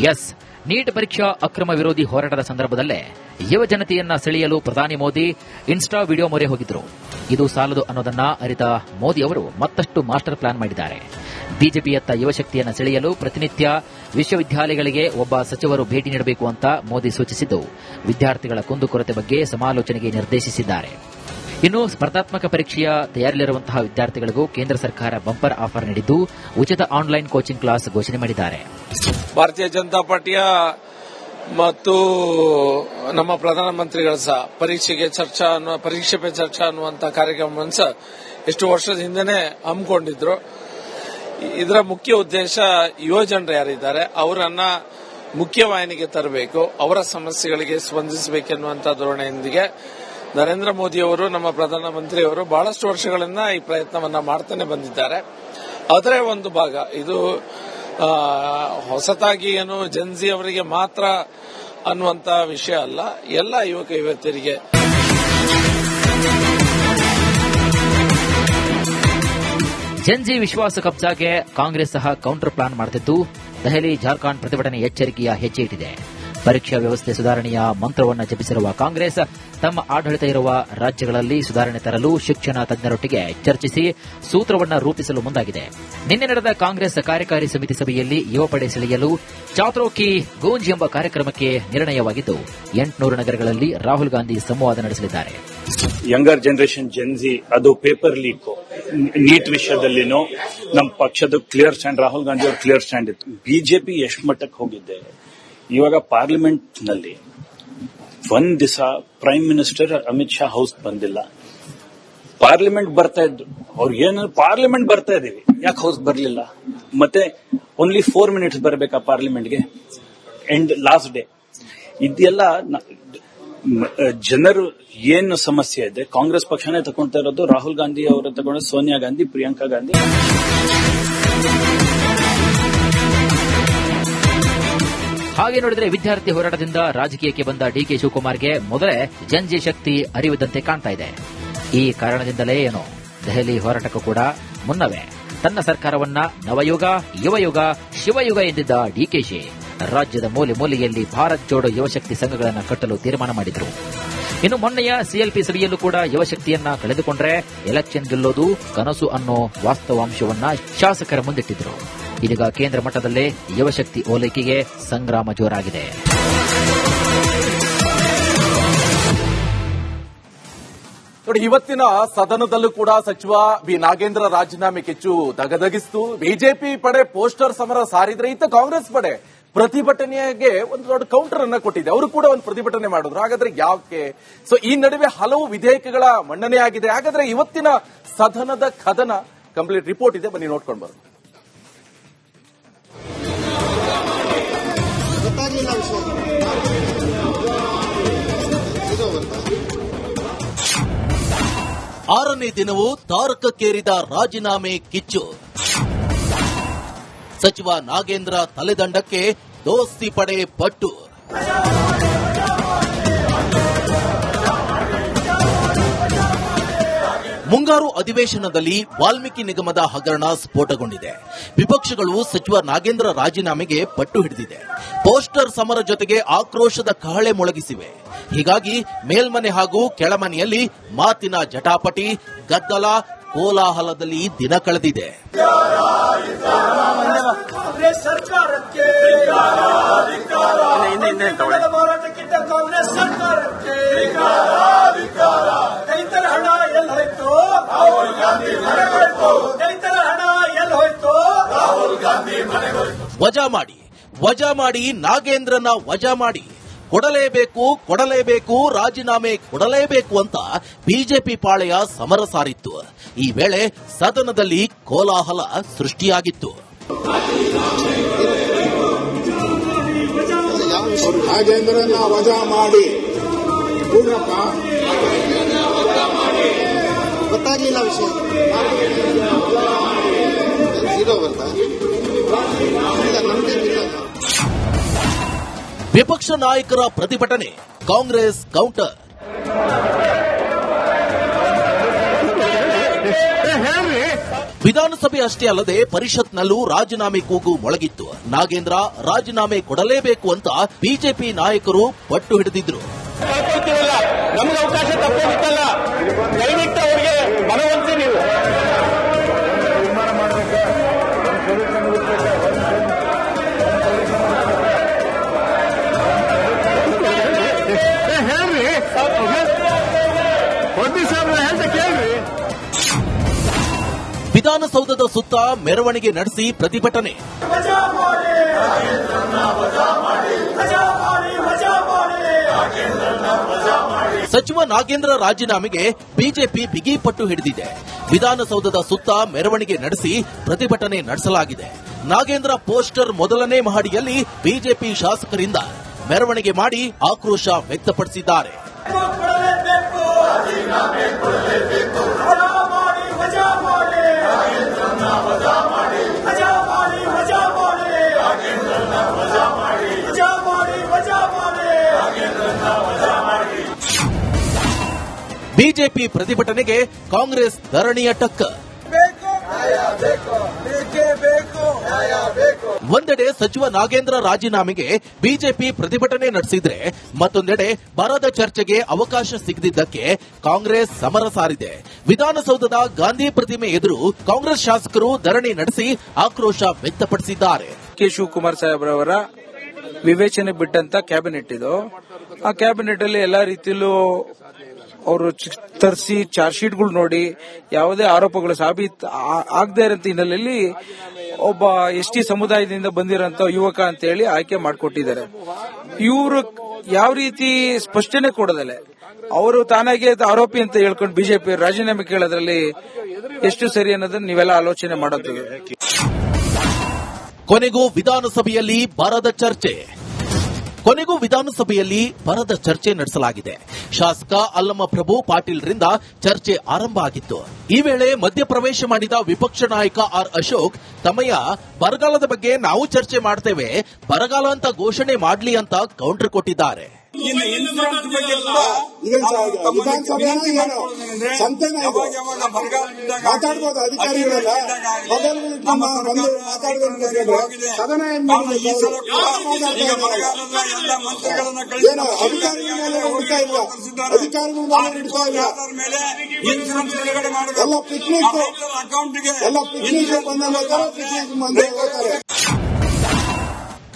ಎಸ್, ನೀಟ್ ಪರೀಕ್ಷಾ ಅಕ್ರಮ ವಿರೋಧಿ ಹೋರಾಟದ ಸಂದರ್ಭದಲ್ಲೇ ಯುವ ಜನತೆಯನ್ನ ಸೆಳೆಯಲು ಪ್ರಧಾನಿ ಮೋದಿ ಇನ್ಸ್ಟಾ ವಿಡಿಯೋ ಮೊರೆ ಹೋಗಿದ್ರು. ಇದು ಸಾಲದು ಅನ್ನೋದನ್ನ ಅರಿತ ಮೋದಿ ಅವರು ಮತ್ತಷ್ಟು ಮಾಸ್ಟರ್ ಪ್ಲಾನ್ ಮಾಡಿದ್ದಾರೆ. ಬಿಜೆಪಿಯತ್ತ ಯುವಶಕ್ತಿಯನ್ನು ಸೆಳೆಯಲು ಪ್ರತಿನಿತ್ಯ ವಿಶ್ವವಿದ್ಯಾಲಯಗಳಿಗೆ ಒಬ್ಬ ಸಚಿವರು ಭೇಟಿ ನೀಡಬೇಕು ಅಂತ ಮೋದಿ ಸೂಚಿಸಿದ್ದು, ವಿದ್ಯಾರ್ಥಿಗಳ ಕುಂದುಕೊರತೆ ಬಗ್ಗೆ ಸಮಾಲೋಚನೆಗೆ ನಿರ್ದೇಶಿಸಿದ್ದಾರೆ. ಇನ್ನು ಸ್ಪರ್ಧಾತ್ಮಕ ಪರೀಕ್ಷೆಯ ತಯಾರಿಯಲ್ಲಿರುವಂತಹ ವಿದ್ಯಾರ್ಥಿಗಳಿಗೂ ಕೇಂದ್ರ ಸರ್ಕಾರ ಬಂಪರ್ ಆಫರ್ ನೀಡಿದ್ದು, ಉಚಿತ ಆನ್ಲೈನ್ ಕೋಚಿಂಗ್ ಕ್ಲಾಸ್ ಘೋಷಣೆ ಮಾಡಿದ್ದಾರೆ. ಭಾರತೀಯ ಜನತಾ ಪಾರ್ಟಿಯ ಮತ್ತು ನಮ್ಮ ಪ್ರಧಾನಮಂತ್ರಿಗಳ ಸಹ ಪರೀಕ್ಷೆ ಪೇ ಚರ್ಚಾ ಅನ್ನುವಂಥ ಕಾರ್ಯಕ್ರಮವನ್ನು ಸಹ ಎಷ್ಟು ವರ್ಷದ ಹಿಂದೆನೆ ಹಮ್ಮಿಕೊಂಡಿದ್ರು. ಇದರ ಮುಖ್ಯ ಉದ್ದೇಶ ಯುವ ಜನರು ಯಾರಿದ್ದಾರೆ ಅವರನ್ನ ಮುಖ್ಯವಾಹಿನಿಗೆ ತರಬೇಕು, ಅವರ ಸಮಸ್ಯೆಗಳಿಗೆ ಸ್ಪಂದಿಸಬೇಕೆನ್ನುವಂಥ ಧೋರಣೆಯೊಂದಿಗೆ ನರೇಂದ್ರ ಮೋದಿ ಅವರು, ನಮ್ಮ ಪ್ರಧಾನಮಂತ್ರಿಯವರು ಬಹಳಷ್ಟು ವರ್ಷಗಳಿಂದ ಈ ಪ್ರಯತ್ನವನ್ನ ಮಾಡ್ತಾನೆ ಬಂದಿದ್ದಾರೆ. ಅದರ ಒಂದು ಭಾಗ ಇದು. ಹೊಸತಾಗಿ ಏನು ಜೆನ್ಜಿ ಅವರಿಗೆ ಮಾತ್ರ ಅನ್ನುವಂತ ವಿಷಯ ಅಲ್ಲ, ಎಲ್ಲ ಯುವಕ ಯುವತಿಯರಿಗೆ. ಜೆನ್ಜಿ ವಿಶ್ವಾಸ ಕಬ್ಜಾಗೆ ಕಾಂಗ್ರೆಸ್ ಸಹ ಕೌಂಟರ್ ಪ್ಲಾನ್ ಮಾಡುತ್ತಿದ್ದು, ದೆಹಲಿ ಜಾರ್ಖಂಡ್ ಪ್ರತಿಭಟನೆ ಎಚ್ಚರಿಕೆಯ ಹೆಜ್ಜೆ ಇಟ್ಟಿದೆ. ಪರೀಕ್ಷಾ ವ್ಯವಸ್ಥೆ ಸುಧಾರಣೆಯ ಮಂತ್ರವನ್ನು ಜಪಿಸಿರುವ ಕಾಂಗ್ರೆಸ್ ತಮ್ಮ ಆಡಳಿತ ಇರುವ ರಾಜ್ಯಗಳಲ್ಲಿ ಸುಧಾರಣೆ ತರಲು ಶಿಕ್ಷಣ ತಜ್ಞರೊಟ್ಟಿಗೆ ಚರ್ಚಿಸಿ ಸೂತ್ರವನ್ನು ರೂಪಿಸಲು ಮುಂದಾಗಿದೆ. ನಿನ್ನೆ ನಡೆದ ಕಾಂಗ್ರೆಸ್ ಕಾರ್ಯಕಾರಿ ಸಮಿತಿ ಸಭೆಯಲ್ಲಿ ಯುವ ಪಡೆ ಸೆಳೆಯಲು ಚಾತ್ರೋ ಕಿ ಗೂಂಜ್ ಎಂಬ ಕಾರ್ಯಕ್ರಮಕ್ಕೆ ನಿರ್ಣಯವಾಗಿದ್ದು, 800 ನಗರಗಳಲ್ಲಿ ರಾಹುಲ್ ಗಾಂಧಿ ಸಂವಾದ ನಡೆಸಲಿದ್ದಾರೆ. ಯಂಗರ್ ಜನರೇಷನ್ ಜೆನ್ಜಿ ಅದು ಪೇಪರ್ ಲೀಕ್ ನೀಟ್ ವಿಷಯದಲ್ಲಿನೂ ನಮ್ಮ ಪಕ್ಷದ ಕ್ಲಿಯರ್ ಸ್ಟ್ಯಾಂಡ್, ರಾಹುಲ್ ಗಾಂಧಿ ಅವ್ರ ಕ್ಲಿಯರ್ ಸ್ಟ್ಯಾಂಡ್ ಇತ್ತು. ಬಿಜೆಪಿ ಎಷ್ಟು ಮಟ್ಟಕ್ಕೆ ಹೋಗಿದೆ, ಇವಾಗ ಪಾರ್ಲಿಮೆಂಟ್ ನಲ್ಲಿ ಒಂದ್ ದಿವಸ prime minister Amit Shah house ಬಂದಿಲ್ಲ. ಪಾರ್ಲಿಮೆಂಟ್ ಬರ್ತಾ ಇದ್ರು, ಅವ್ರಿಗೆ ಏನು ಪಾರ್ಲಿಮೆಂಟ್ ಬರ್ತಾ ಇದೀವಿ, ಯಾಕೆ ಹೌಸ್ ಬರ್ಲಿಲ್ಲ? ಮತ್ತೆ ಓನ್ಲಿ 4 ಮಿನಿಟ್ಸ್ ಬರಬೇಕಾ ಪಾರ್ಲಿಮೆಂಟ್ಗೆ? ಅಂಡ್ ಲಾಸ್ಟ್ ಡೇ ಇದೆಲ್ಲ ಜನರು ಏನು ಸಮಸ್ಯೆ ಇದೆ, ಕಾಂಗ್ರೆಸ್ ಪಕ್ಷನೇ ತಗೊಳ್ತಾ ಇರೋದು, ರಾಹುಲ್ ಗಾಂಧಿ ಅವರು ತಗೊಂಡು ಸೋನಿಯಾ ಗಾಂಧಿ, ಪ್ರಿಯಾಂಕಾ ಗಾಂಧಿ. ಹಾಗೆ ನೋಡಿದರೆ ವಿದ್ಯಾರ್ಥಿ ಹೋರಾಟದಿಂದ ರಾಜಕೀಯಕ್ಕೆ ಬಂದ ಡಿಕೆ ಶಿವಕುಮಾರ್ಗೆ ಮೊದಲೇ ಜಂಜಿ ಶಕ್ತಿ ಅರಿವಿದ್ದಂತೆ ಕಾಣ್ತಾ ಇದೆ. ಈ ಕಾರಣದಿಂದಲೇ ಏನೋ ದೆಹಲಿ ಹೋರಾಟಕ್ಕೂ ಕೂಡ ಮುನ್ನವೇ ತನ್ನ ಸರ್ಕಾರವನ್ನ ನವಯುಗ, ಯುವಯುಗ, ಶಿವಯುಗ ಎಂದಿದ್ದ ಡಿಕೆಶಿ ರಾಜ್ಯದ ಮೂಲೆ ಮೂಲೆಯಲ್ಲಿ ಭಾರತ್ ಜೋಡೋ ಯುವಶಕ್ತಿ ಸಂಘಗಳನ್ನು ಕಟ್ಟಲು ತೀರ್ಮಾನ ಮಾಡಿದ್ರು. ಇನ್ನು ಮೊನ್ನೆಯ ಸಿಎಲ್ಪಿ ಸಭೆಯಲ್ಲೂ ಕೂಡ ಯುವಶಕ್ತಿಯನ್ನ ಕಳೆದುಕೊಂಡ್ರೆ ಎಲೆಕ್ಷನ್ ಗೆಲ್ಲೋದು ಕನಸು ಅನ್ನೋ ವಾಸ್ತವಾಂಶವನ್ನ ಶಾಸಕರ ಮುಂದಿಟ್ಟಿದ್ರು. ಇದೀಗ ಕೇಂದ್ರ ಮಟ್ಟದಲ್ಲೇ ಯುವಶಕ್ತಿ ಓಲೈಕೆಗೆ ಸಂಗ್ರಾಮ ಜೋರಾಗಿದೆ. ನೋಡಿ, ಇವತ್ತಿನ ಸದನದಲ್ಲೂ ಕೂಡ ಸಚಿವ ಬಿ ನಾಗೇಂದ್ರ ರಾಜೀನಾಮೆ ಕಿಚ್ಚು ದಗದಗಿಸ್ತು. ಬಿಜೆಪಿ ಪಡೆ ಪೋಸ್ಟರ್ ಸಮರ ಸಾರಿದ್ರೆ, ಇತ್ತ ಕಾಂಗ್ರೆಸ್ ಪಡೆ ಪ್ರತಿಭಟನೆಗೆ ಒಂದು ದೊಡ್ಡ ಕೌಂಟರ್ ಅನ್ನ ಕೊಟ್ಟಿದೆ. ಅವರು ಕೂಡ ಒಂದು ಪ್ರತಿಭಟನೆ ಮಾಡಿದ್ರು. ಹಾಗಾದ್ರೆ ಯಾಕೆ? ಸೊ ಈ ನಡುವೆ ಹಲವು ವಿಧೇಯಕಗಳ ಮಂಡನೆ ಆಗಿದೆ. ಹಾಗಾದ್ರೆ ಇವತ್ತಿನ ಸದನದ ಕದನ ಕಂಪ್ಲೀಟ್ ರಿಪೋರ್ಟ್ ಇದೆ, ಬನ್ನಿ ನೋಡ್ಕೊಂಡು ಬರೋಣ. ಆರನೇ ದಿನವೂ ತಾರಕಕ್ಕೇರಿದ ರಾಜೀನಾಮೆ ಕಿಚ್ಚು. ಸಚಿವ ನಾಗೇಂದ್ರ ತಲೆದಂಡಕ್ಕೆ ದೋಸ್ತಿ ಪಡೆ ಪಟ್ಟು. ಮುಂಗಾರು ಅಧಿವೇಶನದಲ್ಲಿ ವಾಲ್ಮೀಕಿ ನಿಗಮದ ಹಗರಣ ಸ್ಫೋಟಗೊಂಡಿದೆ. ವಿಪಕ್ಷಗಳು ಸಚಿವ ನಾಗೇಂದ್ರ ರಾಜೀನಾಮೆಗೆ ಪಟ್ಟು ಹಿಡಿದಿದೆ. ಪೋಸ್ಟರ್ ಸಮರ ಜೊತೆಗೆ ಆಕ್ರೋಶದ ಕಹಳೆ ಮೊಳಗಿಸಿವೆ. ಹೀಗಾಗಿ ಮೇಲ್ಮನೆ ಹಾಗೂ ಕೆಳಮನೆಯಲ್ಲಿ ಮಾತಿನ ಜಟಾಪಟಿ, ಗದ್ದಲ, ಕೋಲಾಹಲದಲ್ಲಿ ದಿನ ಕಳೆದಿದೆ. ವಜಾ ಮಾಡಿ ನಾಗೇಂದ್ರನ ವಜಾ ಮಾಡಿ, ಕೊಡಲೇಬೇಕು, ರಾಜೀನಾಮೆ ಕೊಡಲೇಬೇಕು ಅಂತ ಬಿಜೆಪಿ ಪಾಳೆಯ ಸಮರ ಸಾರಿತ್ತು. ಈ ವೇಳೆ ಸದನದಲ್ಲಿ ಕೋಲಾಹಲ ಸೃಷ್ಟಿಯಾಗಿತ್ತು. ನಾಗೇಂದ್ರನ ವಜಾ ಮಾಡಿ, ಗೊತ್ತಾಗ್ಲಿಲ್ಲ ವಿಷಯ. ವಿಪಕ್ಷ ನಾಯಕರ ಪ್ರತಿಭಟನೆ, ಕಾಂಗ್ರೆಸ್ ಕೌಂಟರ್. ವಿಧಾನಸಭೆ ಅಷ್ಟೇ ಅಲ್ಲದೆ ಪರಿಷತ್ನಲ್ಲೂ ರಾಜೀನಾಮೆ ಕೂಗು ಮೊಳಗಿತ್ತು. ನಾಗೇಂದ್ರ ರಾಜೀನಾಮೆ ಕೊಡಲೇಬೇಕು ಅಂತ ಬಿಜೆಪಿ ನಾಯಕರು ಪಟ್ಟು ಹಿಡಿದಿದ್ರು. ನಮಗೆ ಅವಕಾಶ ತಪ್ಪೋಗಿತ್ತಲ್ಲ, ದಯವಿಟ್ಟು ಅವರಿಗೆ ಮನವೊಲಿಸಿ ನೀವು. ಹೇಳ್ರಿ ಹೇಳ್ತಾ ಕೇಳ್ರಿ. ವಿಧಾನಸೌಧದ ಸುತ್ತ ಮೆರವಣಿಗೆ ನಡೆಸಿ ಪ್ರತಿಭಟನೆ. ಸಚಿವ ನಾಗೇಂದ್ರ ರಾಜೀನಾಮೆಗೆ ಬಿಜೆಪಿ ಬಿಗಿ ಪಟ್ಟು ಹಿಡಿದಿದೆ. ವಿಧಾನಸೌಧದ ಸುತ್ತ ಮೆರವಣಿಗೆ ನಡೆಸಿ ಪ್ರತಿಭಟನೆ ನಡೆಸಲಾಗಿದೆ. ನಾಗೇಂದ್ರ ಪೋಸ್ಟರ್ ಮೊದಲನೇ ಮಹಡಿಯಲ್ಲಿ ಬಿಜೆಪಿ ಶಾಸಕರಿಂದ ಮೆರವಣಿಗೆ ಮಾಡಿ ಆಕ್ರೋಶ ವ್ಯಕ್ತಪಡಿಸಿದ್ದಾರೆ. ಬಿಜೆಪಿ ಪ್ರತಿಭಟನೆಗೆ ಕಾಂಗ್ರೆಸ್ ಧರಣಿಯ ಟಕ್ಕರ್. ಒಂದೆಡೆ ಸಚಿವ ನಾಗೇಂದ್ರ ರಾಜೀನಾಮೆಗೆ ಬಿಜೆಪಿ ಪ್ರತಿಭಟನೆ ನಡೆಸಿದ್ರೆ, ಮತ್ತೊಂದೆಡೆ ಬರದ ಚರ್ಚೆಗೆ ಅವಕಾಶ ಸಿಗದಿದ್ದಕ್ಕೆ ಕಾಂಗ್ರೆಸ್ ಸಮರ ಸಾರಿದೆ. ವಿಧಾನಸೌಧದ ಗಾಂಧಿ ಪ್ರತಿಮೆ ಎದುರು ಕಾಂಗ್ರೆಸ್ ಶಾಸಕರು ಧರಣಿ ನಡೆಸಿ ಆಕ್ರೋಶ ವ್ಯಕ್ತಪಡಿಸಿದ್ದಾರೆ. ಕೆ ಶಿವಕುಮಾರ್ ಸಾಹೇಬ್ರವರ ವಿವೇಚನೆ ಬಿಟ್ಟಂತ ಕ್ಯಾಬಿನೆಟ್ ಇದು. ಆ ಕ್ಯಾಬಿನೆಟ್ ಅಲ್ಲಿ ಎಲ್ಲಾ ರೀತಿಯಲ್ಲೂ ಅವರು ತರಿಸಿ ಚಾರ್ಜ್ ಶೀಟ್ಗಳು ನೋಡಿ ಯಾವುದೇ ಆರೋಪಗಳು ಸಾಬೀತು ಆಗದೇ ಇರೋ ಹಿನ್ನೆಲೆಯಲ್ಲಿ ಒಬ್ಬ ಎಸ್ಟಿ ಸಮುದಾಯದಿಂದ ಬಂದಿರೋಂತ ಯುವಕ ಅಂತ ಹೇಳಿ ಆಯ್ಕೆ ಮಾಡಿಕೊಟ್ಟಿದ್ದಾರೆ. ಇವರು ಯಾವ ರೀತಿ ಸ್ಪಷ್ಟನೆ ಕೊಡದಲೆ ಅವರು ತಾನಾಗೆ ಆರೋಪಿ ಅಂತ ಹೇಳ್ಕೊಂಡು ಬಿಜೆಪಿ ರಾಜೀನಾಮೆ ಕೇಳೋದ್ರಲ್ಲಿ ಎಷ್ಟು ಸರಿ ಅನ್ನೋದನ್ನ ನೀವೆಲ್ಲ ಆಲೋಚನೆ ಮಾಡೋದು. ಕೊನೆಗೂ ವಿಧಾನಸಭೆಯಲ್ಲಿ ಬರದ ಚರ್ಚೆ ನಡೆಸಲಾಗಿದೆ. ಶಾಸಕ ಅಲ್ಲಮ ಪ್ರಭು ಪಾಟೀಲ್ರಿಂದ ಚರ್ಚೆ ಆರಂಭ ಆಗಿತ್ತು. ಈ ವೇಳೆ ಮಧ್ಯಪ್ರವೇಶ ಮಾಡಿದ ವಿಪಕ್ಷ ನಾಯಕ ಆರ್ ಅಶೋಕ್, ತಮ್ಮಯ್ಯ ಬರಗಾಲದ ಬಗ್ಗೆ ನಾವು ಚರ್ಚೆ ಮಾಡ್ತೇವೆ, ಬರಗಾಲ ಅಂತ ಘೋಷಣೆ ಮಾಡ್ಲಿ ಅಂತ ಕೌಂಟರ್ ಕೊಟ್ಟಿದ್ದಾರೆ. ಮಾತಾಡ್ಬೋದು ಅಧಿಕಾರಿಗಳೆಲ್ಲ ಏನು ಅಧಿಕಾರಿಗಳ ಹುಡ್ತಾ ಇಲ್ಲ, ಅಧಿಕಾರಿಗಳ ಹಿಡ್ತಾ ಇಲ್ಲ. ಎಲ್ಲ ಪಿಕ್ನಿಕ್ ಬಂದಾಗ ಪಿಕ್ನಿಕ್ ಮಂದಿ ಹೋಗ್ತಾರೆ.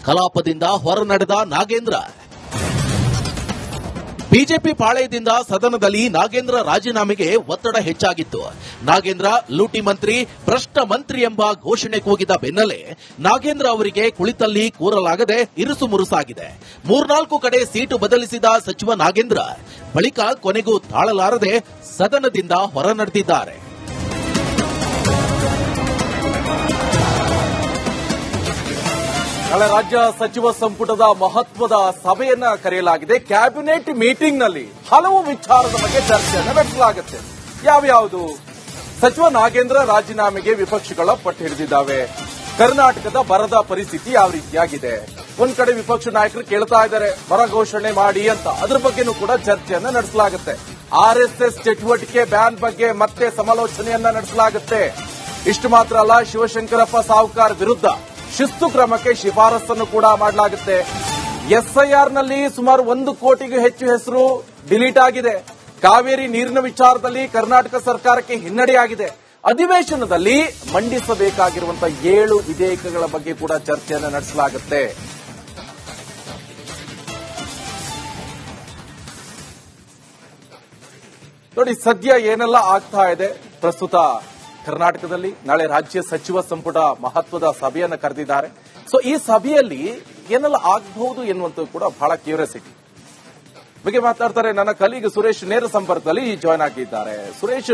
ಕಲಾಪದಿಂದ ಹೊರ ನಡೆದ ನಾಗೇಂದ್ರ. ಬಿಜೆಪಿ ಪಾಳೆಯದಿಂದ ಸದನದಲ್ಲಿ ನಾಗೇಂದ್ರ ರಾಜೀನಾಮೆಗೆ ಒತ್ತಡ ಹೆಚ್ಚಾಗಿತ್ತು. ನಾಗೇಂದ್ರ ಲೂಟಿ ಮಂತ್ರಿ, ಭ್ರಷ್ಟ ಮಂತ್ರಿ ಎಂಬ ಘೋಷಣೆ ಕೂಗಿದ ಬೆನ್ನಲ್ಲೇ ನಾಗೇಂದ್ರ ಅವರಿಗೆ ಕುಳಿತಲ್ಲಿ ಕೂರಲಾಗದೆ ಇರುಸು ಮುರುಸಾಗಿದೆ. 3-4 ಕಡೆ ಸೀಟು ಬದಲಿಸಿದ ಸಚಿವ ನಾಗೇಂದ್ರ ಬಳಿಕ ಕೊನೆಗೂ ತಾಳಲಾರದೆ ಸದನದಿಂದ ಹೊರ ನಡೆದಿದ್ದಾರೆ. ನಾಳೆ ರಾಜ್ಯ ಸಚಿವ ಸಂಪುಟದ ಮಹತ್ವದ ಸಭೆಯನ್ನ ಕರೆಯಲಾಗಿದೆ. ಕ್ಯಾಬಿನೆಟ್ ಮೀಟಿಂಗ್ ನಲ್ಲಿ ಹಲವು ವಿಚಾರದ ಬಗ್ಗೆ ಚರ್ಚೆಯನ್ನು ನಡೆಸಲಾಗುತ್ತೆ. ಯಾವ್ಯಾವುದು? ಸಚಿವ ನಾಗೇಂದ್ರ ರಾಜೀನಾಮೆಗೆ ವಿಪಕ್ಷಗಳ ಪಟ್ಟು ಹಿಡಿದಿದ್ದಾವೆ. ಕರ್ನಾಟಕದ ಬರದ ಪರಿಸ್ಥಿತಿ ಯಾವ ರೀತಿಯಾಗಿದೆ? ಒಂದ್ ಕಡೆ ವಿಪಕ್ಷ ನಾಯಕರು ಕೇಳ್ತಾ ಇದ್ದಾರೆ ಬರ ಘೋಷಣೆ ಮಾಡಿ ಅಂತ, ಅದ್ರ ಬಗ್ಗೆನೂ ಕೂಡ ಚರ್ಚೆಯನ್ನ ನಡೆಸಲಾಗುತ್ತೆ. ಆರ್ಎಸ್ಎಸ್ ಚಟುವಟಿಕೆ ಬ್ಯಾನ್ ಬಗ್ಗೆ ಮತ್ತೆ ಸಮಾಲೋಚನೆಯನ್ನ ನಡೆಸಲಾಗುತ್ತೆ. ಇಷ್ಟು ಮಾತ್ರ ಅಲ್ಲ, ಶಿವಶಂಕರಪ್ಪ ಸಾಹುಕಾರ್ ವಿರುದ್ಧ ಶಿಸ್ತು ಕ್ರಮಕ್ಕೆ ಶಿಫಾರಸನ್ನು ಕೂಡ ಮಾಡಲಾಗುತ್ತೆ. ಎಸ್ಐಆರ್ ನಲ್ಲಿ ಸುಮಾರು 1 ಕೋಟಿಗೂ ಹೆಚ್ಚು ಹೆಸರು ಡಿಲೀಟ್ ಆಗಿದೆ. ಕಾವೇರಿ ನೀರಿನ ವಿಚಾರದಲ್ಲಿ ಕರ್ನಾಟಕ ಸರ್ಕಾರಕ್ಕೆ ಹಿನ್ನಡೆಯಾಗಿದೆ. ಅಧಿವೇಶನದಲ್ಲಿ ಮಂಡಿಸಬೇಕಾಗಿರುವಂತಹ 7 ವಿಧೇಯಕಗಳ ಬಗ್ಗೆ ಕೂಡ ಚರ್ಚೆಯನ್ನು ನಡೆಸಲಾಗುತ್ತೆ. ನೋಡಿ, ಸದ್ಯ ಏನೆಲ್ಲ ಆಗ್ತಾ ಇದೆ ಪ್ರಸ್ತುತ ಕರ್ನಾಟಕದಲ್ಲಿ. ನಾಳೆ ರಾಜ್ಯ ಸಚಿವ ಸಂಪುಟ ಮಹತ್ವದ ಸಭೆಯನ್ನು ಕರೆದಿದ್ದಾರೆ. ಸೊ ಈ ಸಭೆಯಲ್ಲಿ ಏನೆಲ್ಲ ಆಗಬಹುದು ಎನ್ನುವಂತ ಕೂಡ ಬಹಳ ಕ್ಯೂರಿಯಾಸಿಟಿ ಬಗ್ಗೆ ಮಾತಾಡ್ತಾರೆ. ನನ್ನ ಕಲೀಗ್ ಸುರೇಶ್ ನೇರ ಸಂಪರ್ಕದಲ್ಲಿ ಜಾಯ್ನ್ ಆಗಿದ್ದಾರೆ. ಸುರೇಶ್,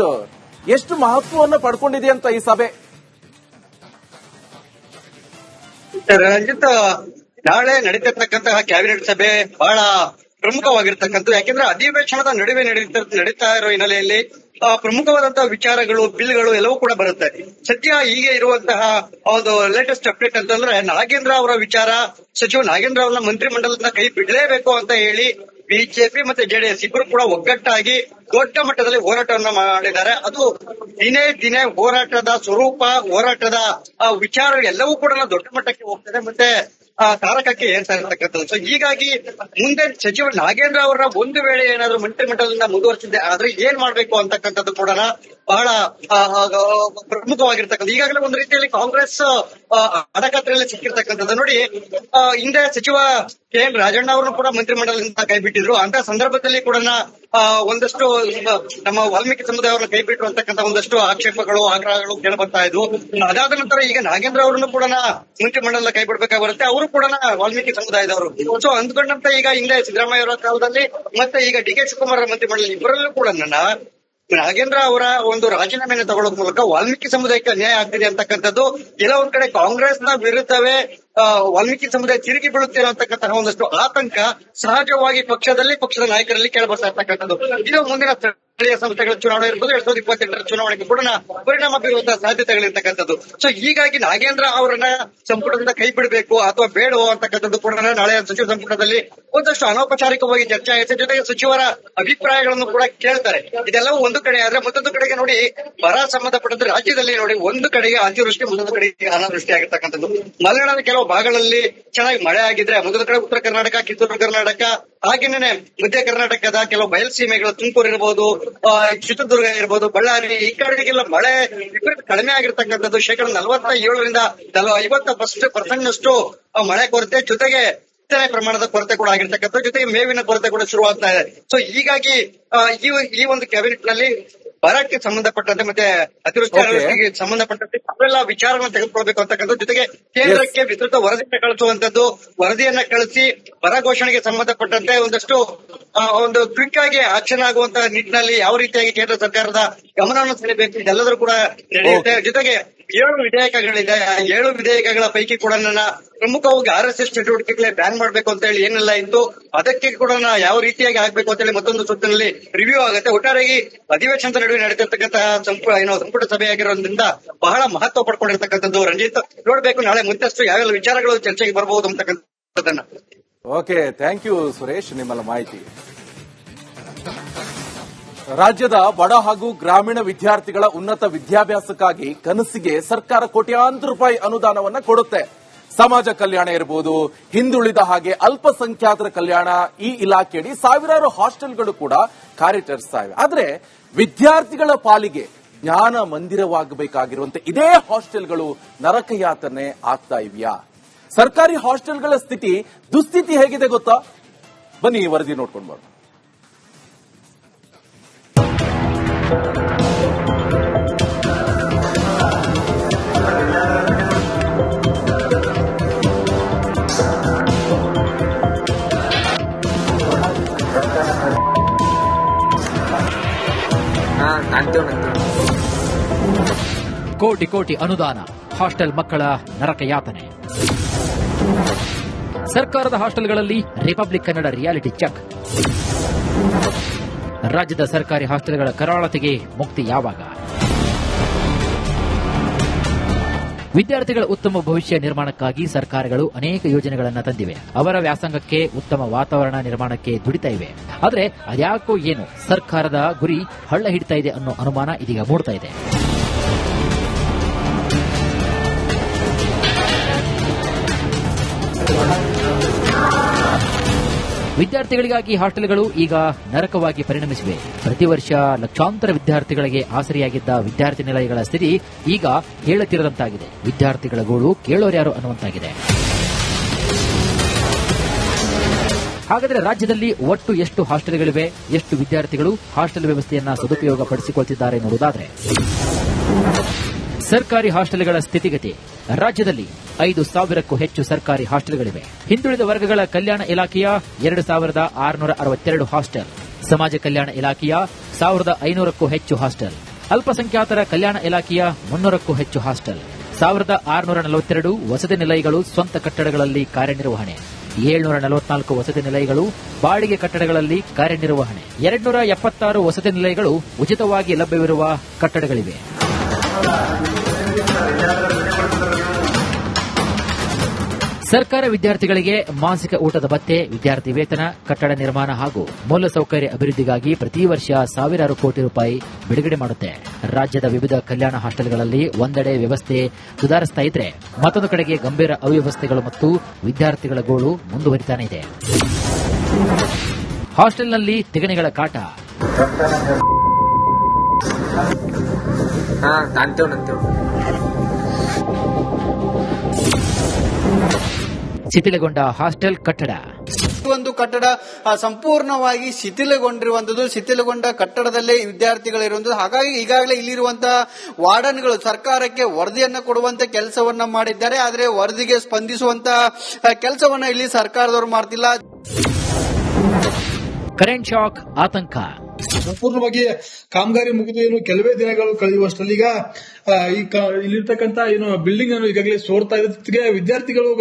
ಎಷ್ಟು ಮಹತ್ವವನ್ನು ಪಡ್ಕೊಂಡಿದೆ ಅಂತ ಈ ಸಭೆ? ರಂಜಿತ್, ನಾಳೆ ನಡೀತಿರ್ತಕ್ಕಂತಹ ಕ್ಯಾಬಿನೆಟ್ ಸಭೆ ಬಹಳ ಪ್ರಮುಖವಾಗಿರ್ತಕ್ಕಂಥದ್ದು. ಯಾಕೆಂದ್ರೆ ಅಧಿವೇಶನದ ನಡುವೆ ನಡೀತಾ ಇರೋ ಹಿನ್ನೆಲೆಯಲ್ಲಿ ಪ್ರಮುಖವಾದಂತಹ ವಿಚಾರಗಳು, ಬಿಲ್ಗಳು ಎಲ್ಲವೂ ಕೂಡ ಬರುತ್ತೆ. ಸದ್ಯ ಈಗ ಇರುವಂತಹ ಒಂದು ಲೇಟೆಸ್ಟ್ ಅಪ್ಡೇಟ್ ಅಂತಂದ್ರೆ ನಾಗೇಂದ್ರ ಅವರ ವಿಚಾರ, ಸಚಿವ ನಾಗೇಂದ್ರ ಅವರ ಮಂತ್ರಿಮಂಡಲದಿಂದ ಕೈ ಬಿಡಲೇಬೇಕು ಅಂತ ಹೇಳಿ ಬಿಜೆಪಿ ಮತ್ತೆ ಜೆಡಿಎಸ್ ಇಬ್ಬರು ಕೂಡ ಒಗ್ಗಟ್ಟಾಗಿ ದೊಡ್ಡ ಮಟ್ಟದಲ್ಲಿ ಹೋರಾಟವನ್ನ ಮಾಡಿದ್ದಾರೆ. ಅದು ದಿನೇ ದಿನೇ ಹೋರಾಟದ ಸ್ವರೂಪ, ಹೋರಾಟದ ವಿಚಾರ ಎಲ್ಲವೂ ಕೂಡ ದೊಡ್ಡ ಮಟ್ಟಕ್ಕೆ ಹೋಗ್ತದೆ ಮತ್ತೆ ತಾರಕಕ್ಕೆ ಏರ್ತಾ ಇರ್ತಕ್ಕಂಥದ್ದು. ಸೊ ಹೀಗಾಗಿ ಮುಂದೆ ಸಚಿವ ನಾಗೇಂದ್ರ ಅವರ ಒಂದು ವೇಳೆ ಏನಾದ್ರೂ ಮಂತ್ರಿಮಂಡಲದಿಂದ ಮುಂದುವರಿಸಿದ್ದೆ ಆದ್ರೆ ಏನ್ ಮಾಡ್ಬೇಕು ಅಂತಕ್ಕಂಥದ್ದು ಕೂಡ ಬಹಳ ಪ್ರಮುಖವಾಗಿರ್ತಕ್ಕಂಥ. ಈಗಾಗಲೇ ಒಂದು ರೀತಿಯಲ್ಲಿ ಕಾಂಗ್ರೆಸ್ ಅಡಕತ್ರೆಯಲ್ಲಿ ಸಿಕ್ಕಿರ್ತಕ್ಕಂಥದ್ದು ನೋಡಿ. ಹಿಂದೆ ಸಚಿವ KN ರಾಜಣ್ಣ ಅವರನ್ನು ಕೂಡ ಮಂತ್ರಿಮಂಡಲದಿಂದ ಕೈ ಬಿಟ್ಟಿದ್ರು. ಅಂತ ಸಂದರ್ಭದಲ್ಲಿ ಕೂಡ ಒಂದಷ್ಟು ನಮ್ಮ ವಾಲ್ಮೀಕಿ ಸಮುದಾಯವನ್ನು ಕೈ ಬಿಟ್ಟರು ಅಂತಕ್ಕಂಥ ಒಂದಷ್ಟು ಆಕ್ಷೇಪಗಳು, ಆಗ್ರಹಗಳು ಕೇಳಿ ಬರ್ತಾ ಇದ್ವು. ಅದಾದ ನಂತರ ಈಗ ನಾಗೇಂದ್ರ ಅವರನ್ನು ಕೂಡ ಮಂತ್ರಿಮಂಡಲ ಕೈ ಬಿಡಬೇಕಾಗಿ ಬರುತ್ತೆ. ಅವರು ಕೂಡ ವಾಲ್ಮೀಕಿ ಸಮುದಾಯದವರು. ಸೊ ಅಂದ್ಕೊಂಡಂತೆ ಈಗ ಹಿಂದೆ ಸಿದ್ದರಾಮಯ್ಯ ಅವರ ಕಾಲದಲ್ಲಿ ಮತ್ತೆ ಈಗ DK ಶಿವಕುಮಾರ್ ಮಂತ್ರಿಮಂಡಲ ಇಬ್ಬರಲ್ಲೂ ಕೂಡ ನಾಗೇಂದ್ರ ಅವರ ಒಂದು ರಾಜೀನಾಮೆಯನ್ನು ತಗೊಳ್ಳೋ ಮೂಲಕ ವಾಲ್ಮೀಕಿ ಸಮುದಾಯಕ್ಕೆ ಅನ್ಯಾಯ ಆಗ್ತಿದೆ ಅಂತಕ್ಕಂಥದ್ದು ಕೆಲವೊಂದ್ ಕಡೆ ಕಾಂಗ್ರೆಸ್ನ ವಿರುದ್ಧವೇ ವಾಲ್ಮೀಕಿ ಸಮುದಾಯ ತಿರುಗಿ ಬೀಳುತ್ತೇನೆ ಅಂತಕ್ಕಂತಹ ಒಂದಷ್ಟು ಆತಂಕ ಸಹಜವಾಗಿ ಪಕ್ಷದ ನಾಯಕರಲ್ಲಿ ಕೇಳಬರ್ತಾ ಇರ್ತಕ್ಕಂಥದ್ದು. ಇದು ಮುಂದಿನ ಸ್ಥಳೀಯ ಸಂಸ್ಥೆಗಳ ಚುನಾವಣೆ ಇರ್ಬೋದು, 2028ರ ಚುನಾವಣೆಗೆ ಕೂಡ ಪರಿಣಾಮ ಬೀರುವಂತಹ ಸಾಧ್ಯತೆಗಳಿರ್ತಕ್ಕಂಥದ್ದು. ಸೊ ಹೀಗಾಗಿ ನಾಗೇಂದ್ರ ಅವರನ್ನ ಸಂಪುಟದಿಂದ ಕೈ ಬಿಡಬೇಕು ಅಥವಾ ಬೇಡವೋ ಅಂತಕ್ಕಂಥದ್ದು ಕೂಡ ನಾಳೆ ಸಚಿವ ಸಂಪುಟದಲ್ಲಿ ಒಂದಷ್ಟು ಅನೌಪಚಾರಿಕವಾಗಿ ಚರ್ಚೆ ಆಗುತ್ತೆ. ಜೊತೆಗೆ ಸಚಿವರ ಅಭಿಪ್ರಾಯಗಳನ್ನು ಕೂಡ ಕೇಳ್ತಾರೆ. ಇದೆಲ್ಲವೂ ಒಂದು ಕಡೆ ಆದ್ರೆ ಮತ್ತೊಂದು ಕಡೆಗೆ ನೋಡಿ ಬರ ಸಂಬಂಧಪಟ್ಟಂತೆ ರಾಜ್ಯದಲ್ಲಿ ನೋಡಿ ಒಂದು ಕಡೆಗೆ ಅತಿವೃಷ್ಟಿ, ಮತ್ತೊಂದು ಕಡೆಗೆ ಅನಾವೃಷ್ಟಿ ಆಗಿರ್ತಕ್ಕಂಥದ್ದು. ಮಲೆನಾಡಿನ ಕೆಲವು ಭಾಗಗಳಲ್ಲಿ ಚೆನ್ನಾಗಿ ಮಳೆ ಆಗಿದ್ರೆ ಮತ್ತೊಂದು ಕಡೆ ಉತ್ತರ ಕರ್ನಾಟಕ, ಕಿತ್ತೂರು ಕರ್ನಾಟಕ, ಹಾಗೇನೆ ಮಧ್ಯ ಕರ್ನಾಟಕದ ಕೆಲವು ಬಯಲುಸೀಮೆಗಳು, ತುಮಕೂರು ಇರಬಹುದು, ಚಿತ್ರದುರ್ಗ ಇರಬಹುದು, ಬಳ್ಳಾರಿ, ಈ ಕಡೆಗೆಲ್ಲ ಮಳೆ ವಿಪರೀತ ಕಡಿಮೆ ಆಗಿರ್ತಕ್ಕಂಥದ್ದು. 47% 50% ನಷ್ಟು ಮಳೆ ಕೊರತೆ, ಜೊತೆಗೆ ಪ್ರಮಾಣದ ಕೊರತೆ ಕೂಡ ಆಗಿರ್ತಕ್ಕಂಥ, ಜೊತೆಗೆ ಮೇವಿನ ಕೊರತೆ ಕೂಡ ಶುರುವಾಗ್ತಾ ಇದೆ. ಸೊ ಹೀಗಾಗಿ ಈ ಒಂದು ಕ್ಯಾಬಿನೆಟ್ ನಲ್ಲಿ ಬರಕ್ಕೆ ಸಂಬಂಧಪಟ್ಟಂತೆ ಮತ್ತೆ ಅತಿವೃಷ್ಟಿಗೆ ಸಂಬಂಧಪಟ್ಟಂತೆ ಅವೆಲ್ಲ ವಿಚಾರಗಳನ್ನು ತೆಗೆದುಕೊಳ್ಬೇಕು ಅಂತಕ್ಕಂಥ, ಜೊತೆಗೆ ಕೇಂದ್ರಕ್ಕೆ ವಿಸ್ತೃತ ವರದಿಯನ್ನು ಕಳಿಸುವಂತದ್ದು, ವರದಿಯನ್ನ ಕಳಿಸಿ ಬರ ಘೋಷಣೆಗೆ ಸಂಬಂಧಪಟ್ಟಂತೆ ಒಂದಷ್ಟು ಒಂದು ಕ್ವಿಕ್ ಆಗಿ ಆಕ್ಷನ್ ಆಗುವಂತಹ ನಿಟ್ಟಿನಲ್ಲಿ ಯಾವ ರೀತಿಯಾಗಿ ಕೇಂದ್ರ ಸರ್ಕಾರದ ಗಮನವನ್ನು ಸೆಳೆಯಬೇಕು ಇದೆಲ್ಲದರೂ ಕೂಡ ನಡೆಯುತ್ತೆ. ಜೊತೆಗೆ 7 ವಿಧೇಯಕಗಳಿದೆ. 7 ವಿಧೇಯಕಗಳ ಪೈಕಿ ಕೂಡ ಪ್ರಮುಖವಾಗಿ RSS ಚಟುವಟಿಕೆಗಳೇ ಬ್ಯಾನ್ ಮಾಡಬೇಕು ಅಂತ ಹೇಳಿ ಏನೆಲ್ಲ ಇತ್ತು ಅದಕ್ಕೆ ಕೂಡ ಯಾವ ರೀತಿಯಾಗಿ ಆಗ್ಬೇಕು ಅಂತ ಹೇಳಿ ಮತ್ತೊಂದು ಸುತ್ತಿನಲ್ಲಿ ರಿವ್ಯೂ ಆಗುತ್ತೆ. ಒಟ್ಟಾರೆಯಾಗಿ ಅಧಿವೇಶನದ ನಡುವೆ ನಡೆದಿರ್ತಕ್ಕಂತಹ ಸಂಪುಟ ಸಭೆ ಆಗಿರೋದ್ರಿಂದ ಬಹಳ ಮಹತ್ವ ಪಡ್ಕೊಂಡಿರ್ತಕ್ಕಂಥದ್ದು. ರಂಜಿತ್, ನೋಡ್ಬೇಕು ನಾಳೆ ಮುಂದಷ್ಟು ಯಾವೆಲ್ಲ ವಿಚಾರಗಳು ಚರ್ಚೆಗೆ ಬರಬಹುದು ಅಂತಕ್ಕಂಥದ್ದನ್ನ. ಓಕೆ, ಥ್ಯಾಂಕ್ ಯು ಸುರೇಶ್, ನಿಮ್ಮೆಲ್ಲ ಮಾಹಿತಿ. ರಾಜ್ಯದ ಬಡ ಹಾಗೂ ಗ್ರಾಮೀಣ ವಿದ್ಯಾರ್ಥಿಗಳ ಉನ್ನತ ವಿದ್ಯಾಭ್ಯಾಸಕ್ಕಾಗಿ ಕನಸಿಗೆ ಸರ್ಕಾರ ಕೋಟ್ಯಾಂತರ ರೂಪಾಯಿ ಅನುದಾನವನ್ನ ಕೊಡುತ್ತೆ. ಸಮಾಜ ಕಲ್ಯಾಣ ಇರಬಹುದು, ಹಿಂದುಳಿದ ಹಾಗೆ ಅಲ್ಪಸಂಖ್ಯಾತರ ಕಲ್ಯಾಣ, ಈ ಇಲಾಖೆಯಡಿ ಸಾವಿರಾರು ಹಾಸ್ಟೆಲ್ಗಳು ಕೂಡ ಕಾರ್ಯನಿರ್ವಹಿಸ್ತಾ ಇವೆ. ಆದ್ರೆ ವಿದ್ಯಾರ್ಥಿಗಳ ಪಾಲಿಗೆ ಜ್ಞಾನ ಮಂದಿರವಾಗಬೇಕಾಗಿರುವಂತೆ ಇದೇ ಹಾಸ್ಟೆಲ್ಗಳು ನರಕಯಾತನೆ ಆಗ್ತಾ ಇವೆಯಾ? ಸರ್ಕಾರಿ ಹಾಸ್ಟೆಲ್ಗಳ ದುಸ್ಥಿತಿ ಹೇಗಿದೆ ಗೊತ್ತಾ? ಬನ್ನಿ ಈ ವರದಿ ನೋಡ್ಕೊಂಡು ಬರೋಣ. ಕೋಟಿ ಕೋಟಿ ಅನುದಾನ, ಹಾಸ್ಟೆಲ್ ಮಕ್ಕಳ ನರಕ ಯಾತನೆ. ಸರ್ಕಾರದ ಹಾಸ್ಟೆಲ್ಗಳಲ್ಲಿ ರಿಪಬ್ಲಿಕ್ ಕನ್ನಡ ರಿಯಾಲಿಟಿ ಚೆಕ್. ರಾಜ್ಯದ ಸರ್ಕಾರಿ ಹಾಸ್ಟೆಲ್ಗಳ ಕರಾಳತೆಗೆ ಮುಕ್ತಿ ಯಾವಾಗ? ವಿದ್ಯಾರ್ಥಿಗಳ ಉತ್ತಮ ಭವಿಷ್ಯ ನಿರ್ಮಾಣಕ್ಕಾಗಿ ಸರ್ಕಾರಗಳು ಅನೇಕ ಯೋಜನೆಗಳನ್ನು ತಂದಿವೆ. ಅವರ ವ್ಯಾಸಂಗಕ್ಕೆ ಉತ್ತಮ ವಾತಾವರಣ ನಿರ್ಮಾಣಕ್ಕೆ ದುಡಿತಾ ಇವೆ. ಆದರೆ ಅದ್ಯಾಕೋ ಏನು ಸರ್ಕಾರದ ಗುರಿ ಹಳ್ಳ ಹಿಡಿತಾ ಇದೆ ಅನ್ನೋ ಅನುಮಾನ ಇದೀಗ ಮೂಡ್ತಾ ಇದೆ. ವಿದ್ಯಾರ್ಥಿಗಳಿಗಾಗಿ ಹಾಸ್ಟೆಲ್ಗಳು ಈಗ ನರಕವಾಗಿ ಪರಿಣಮಿಸಿವೆ. ಪ್ರತಿ ವರ್ಷ ಲಕ್ಷಾಂತರ ವಿದ್ಯಾರ್ಥಿಗಳಿಗೆ ಆಸರೆಯಾಗಿದ್ದ ವಿದ್ಯಾರ್ಥಿ ನಿಲಯಗಳ ಸ್ಥಿತಿ ಈಗ ಹೇಳುತ್ತಿರದಂತಾಗಿದೆ. ವಿದ್ಯಾರ್ಥಿಗಳ ಗೋಳು ಕೇಳೋರ್ಯಾರು ಅನ್ನುವಂತಾಗಿದೆ. ಹಾಗಾದರೆ ರಾಜ್ಯದಲ್ಲಿ ಒಟ್ಟು ಎಷ್ಟು ಹಾಸ್ಟೆಲ್ಗಳಿವೆ, ಎಷ್ಟು ವಿದ್ಯಾರ್ಥಿಗಳು ಹಾಸ್ಟೆಲ್ ವ್ಯವಸ್ಥೆಯನ್ನ ಸದುಪಯೋಗ ಪಡಿಸಿಕೊಳ್ತಿದ್ದಾರೆ ಎನ್ನುವುದಾದರೆ, ಸರ್ಕಾರಿ ಹಾಸ್ಟೆಲ್ಗಳ ಸ್ಥಿತಿಗತಿ. ರಾಜ್ಯದಲ್ಲಿ 5,000ಕ್ಕೂ ಹೆಚ್ಚು ಸರ್ಕಾರಿ ಹಾಸ್ಟೆಲ್ಗಳಿವೆ. ಹಿಂದುಳಿದ ವರ್ಗಗಳ ಕಲ್ಯಾಣ ಇಲಾಖೆಯ 2,662 ಹಾಸ್ಟೆಲ್, ಸಮಾಜ ಕಲ್ಯಾಣ ಇಲಾಖೆಯ 1,500ಕ್ಕೂ ಹೆಚ್ಚು ಹಾಸ್ಟೆಲ್, ಅಲ್ಪಸಂಖ್ಯಾತರ ಕಲ್ಯಾಣ ಇಲಾಖೆಯ 300ಕ್ಕೂ ಹೆಚ್ಚು ಹಾಸ್ಟೆಲ್, 1,642 ವಸತಿ ನಿಲಯಗಳು ಸ್ವಂತ ಕಟ್ಟಡಗಳಲ್ಲಿ ಕಾರ್ಯನಿರ್ವಹಣೆ, 744 ವಸತಿ ನಿಲಯಗಳು ಬಾಡಿಗೆ ಕಟ್ಟಡಗಳಲ್ಲಿ ಕಾರ್ಯನಿರ್ವಹಣೆ, 276 ವಸತಿ ನಿಲಯಗಳು ಉಚಿತವಾಗಿ ಲಭ್ಯವಿರುವ ಕಟ್ಟಡಗಳಿವೆ. ಸರ್ಕಾರ ವಿದ್ಯಾರ್ಥಿಗಳಿಗೆ ಮಾಸಿಕ ಊಟದ ಭತ್ಯೆ, ವಿದ್ಯಾರ್ಥಿ ವೇತನ, ಕಟ್ಟಡ ನಿರ್ಮಾಣ ಹಾಗೂ ಮೂಲಸೌಕರ್ಯ ಅಭಿವೃದ್ಧಿಗಾಗಿ ಪ್ರತಿ ವರ್ಷ ಸಾವಿರಾರು ಕೋಟಿ ರೂಪಾಯಿ ಬಿಡುಗಡೆ ಮಾಡುತ್ತೆ. ರಾಜ್ಯದ ವಿವಿಧ ಕಲ್ಯಾಣ ಹಾಸ್ಟೆಲ್ಗಳಲ್ಲಿ ಒಂದೆಡೆ ವ್ಯವಸ್ಥೆ ಸುಧಾರಿಸ್ತಾ ಇದ್ರೆ ಮತ್ತೊಂದು ಕಡೆಗೆ ಗಂಭೀರ ಅವ್ಯವಸ್ಥೆಗಳು ಮತ್ತು ವಿದ್ಯಾರ್ಥಿಗಳ ಗೋಳು ಮುಂದುವರಿತಾನೆ ಇದೆ. ಹಾಸ್ಟೆಲ್ನಲ್ಲಿ ತಿಗಣೆಗಳ ಕಾಟ, ಶಿಥಿಲಗೊಂಡ ಹಾಸ್ಟೆಲ್ ಕಟ್ಟಡ. ಒಂದು ಕಟ್ಟಡ ಸಂಪೂರ್ಣವಾಗಿ ಶಿಥಿಲಗೊಂಡಿರುವಂತದ್ದು, ಶಿಥಿಲಗೊಂಡ ಕಟ್ಟಡದಲ್ಲೇ ವಿದ್ಯಾರ್ಥಿಗಳಿರುವಂತದ್ದು. ಹಾಗಾಗಿ ಈಗಾಗಲೇ ಇಲ್ಲಿರುವಂತಹ ವಾರ್ಡನ್ಗಳು ಸರ್ಕಾರಕ್ಕೆ ವರದಿಯನ್ನ ಕೊಡುವಂತ ಕೆಲಸವನ್ನ ಮಾಡಿದ್ದಾರೆ. ಆದರೆ ವರದಿಗೆ ಸ್ಪಂದಿಸುವಂತ ಕೆಲಸವನ್ನ ಇಲ್ಲಿ ಸರ್ಕಾರದವರು ಮಾಡ್ತಿಲ್ಲ. ಕರೆಂಟ್ ಶಾಕ್, ಆತಂಕ. ಸಂಪೂರ್ಣವಾಗಿ ಕಾಮಗಾರಿ ಮುಗಿದು ಏನು ಕೆಲವೇ ದಿನಗಳು ಕಳೆಯುವಷ್ಟರಲ್ಲಿ ಈಗ ಇಲ್ಲಿರ್ತಕ್ಕಂಥ ಬಿಲ್ಡಿಂಗ್ ಅನ್ನು ಈಗಾಗಲೇ ಸೋರ್ತಾ ಇದೆ. ವಿದ್ಯಾರ್ಥಿಗಳು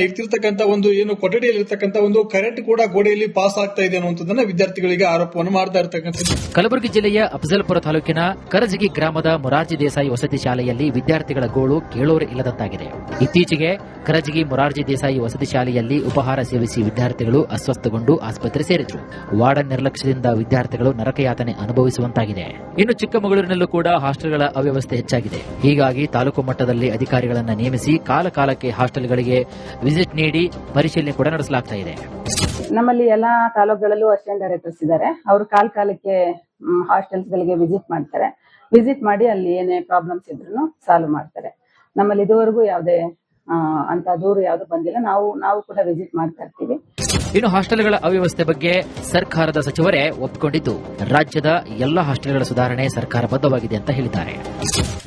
ಇರ್ತಿರ್ತಕ್ಕಂಥ ಒಂದು ಕೊಠಡಿಯಲ್ಲಿರ್ತಕ್ಕಂಥ ಒಂದು ಕರೆಂಟ್ ಕೂಡ ಗೋಡೆಯಲ್ಲಿ ಪಾಸ್ ಆಗ್ತಾ ಇದೆ ಅನ್ನುವಂಥದ್ದನ್ನ ವಿದ್ಯಾರ್ಥಿಗಳಿಗೆ ಆರೋಪವನ್ನು ಮಾಡ್ತಾ ಇರ್ತಕ್ಕಂಥದ್ದು. ಕಲಬುರಗಿ ಜಿಲ್ಲೆಯ ಅಫಜಲ್ಪುರ ತಾಲೂಕಿನ ಕರಜಗಿ ಗ್ರಾಮದ ಮೊರಾರ್ಜಿ ದೇಸಾಯಿ ವಸತಿ ಶಾಲೆಯಲ್ಲಿ ವಿದ್ಯಾರ್ಥಿಗಳ ಗೋಳು ಕೇಳೋರು ಇಲ್ಲದಂತಾಗಿದೆ. ಇತ್ತೀಚೆಗೆ ಕರಜಗಿ ಮೊರಾರ್ಜಿ ದೇಸಾಯಿ ವಸತಿ ಶಾಲೆಯಲ್ಲಿ ಉಪಹಾರ ಸೇವಿಸಿ ವಿದ್ಯಾರ್ಥಿಗಳು ಅಸ್ವಸ್ಥಗೊಂಡು ಆಸ್ಪತ್ರೆ ಸೇರಿದ್ರು. ವಾರ್ಡನ್ ನಿರ್ಲಕ್ಷ್ಯದಿಂದ ವಿದ್ಯಾರ್ಥಿಗಳು ನರಕಯಾತನೆ ಅನುಭವಿಸುವಂತಾಗಿದೆ. ಇನ್ನು ಚಿಕ್ಕಮಗಳೂರಿನಲ್ಲೂ ಕೂಡ ಹಾಸ್ಟೆಲ್ಗಳ ಅವ್ಯವಸ್ಥೆ ಹೆಚ್ಚಾಗಿದೆ. ಹೀಗಾಗಿ ತಾಲೂಕು ಮಟ್ಟದಲ್ಲಿ ಅಧಿಕಾರಿಗಳನ್ನು ನೇಮಿಸಿ ಕಾಲಕಾಲಕ್ಕೆ ಹಾಸ್ಟೆಲ್ಗಳಿಗೆ ವಿಸಿಟ್ ನೀಡಿ ಪರಿಶೀಲನೆ ಕೂಡ ನಡೆಸಲಾಗ್ತಾ ಇದೆ. ನಮ್ಮಲ್ಲಿ ಎಲ್ಲಾ ತಾಲೂಕುಗಳಲ್ಲೂ ಅಸಿಸ್ಟೆಂಟ್ ಡೈರೆಕ್ಟರ್ಸ್ ಇದ್ದಾರೆ. ಅವರು ಕಾಲಕ್ಕೆ ಹಾಸ್ಟೆಲ್ಸ್ ಗಳಿಗೆ ವಿಸಿಟ್ ಮಾಡ್ತಾರೆ. ವಿಸಿಟ್ ಮಾಡಿ ಅಲ್ಲಿ ಏನೇ ಪ್ರಾಬ್ಲಮ್ಸ್ ಇದ್ರು ಸಾಲ್ವ್ ಮಾಡ್ತಾರೆ. ನಮ್ಮಲ್ಲಿ ಇದುವರೆಗೂ ಯಾವುದೇ ಅಂತ ದೂರು ಯಾವುದು ಬಂದಿಲ್ಲ. ನಾವು ಕೂಡ ವಿಸಿಟ್ ಮಾಡ್ತಾ ಇರ್ತೀವಿ. ಇನ್ನು ಹಾಸ್ಟೆಲ್ಗಳ ಅವ್ಯವಸ್ಥೆ ಬಗ್ಗೆ ಸರ್ಕಾರದ ಸಚಿವರೇ ಒಪ್ಪಿಕೊಂಡಿದ್ದು ರಾಜ್ಯದ ಎಲ್ಲಾ ಹಾಸ್ಟೆಲ್ಗಳ ಸುಧಾರಣೆ ಸರ್ಕಾರ ಬದ್ಧವಾಗಿದೆ ಅಂತ ಹೇಳಿದ್ದಾರೆ.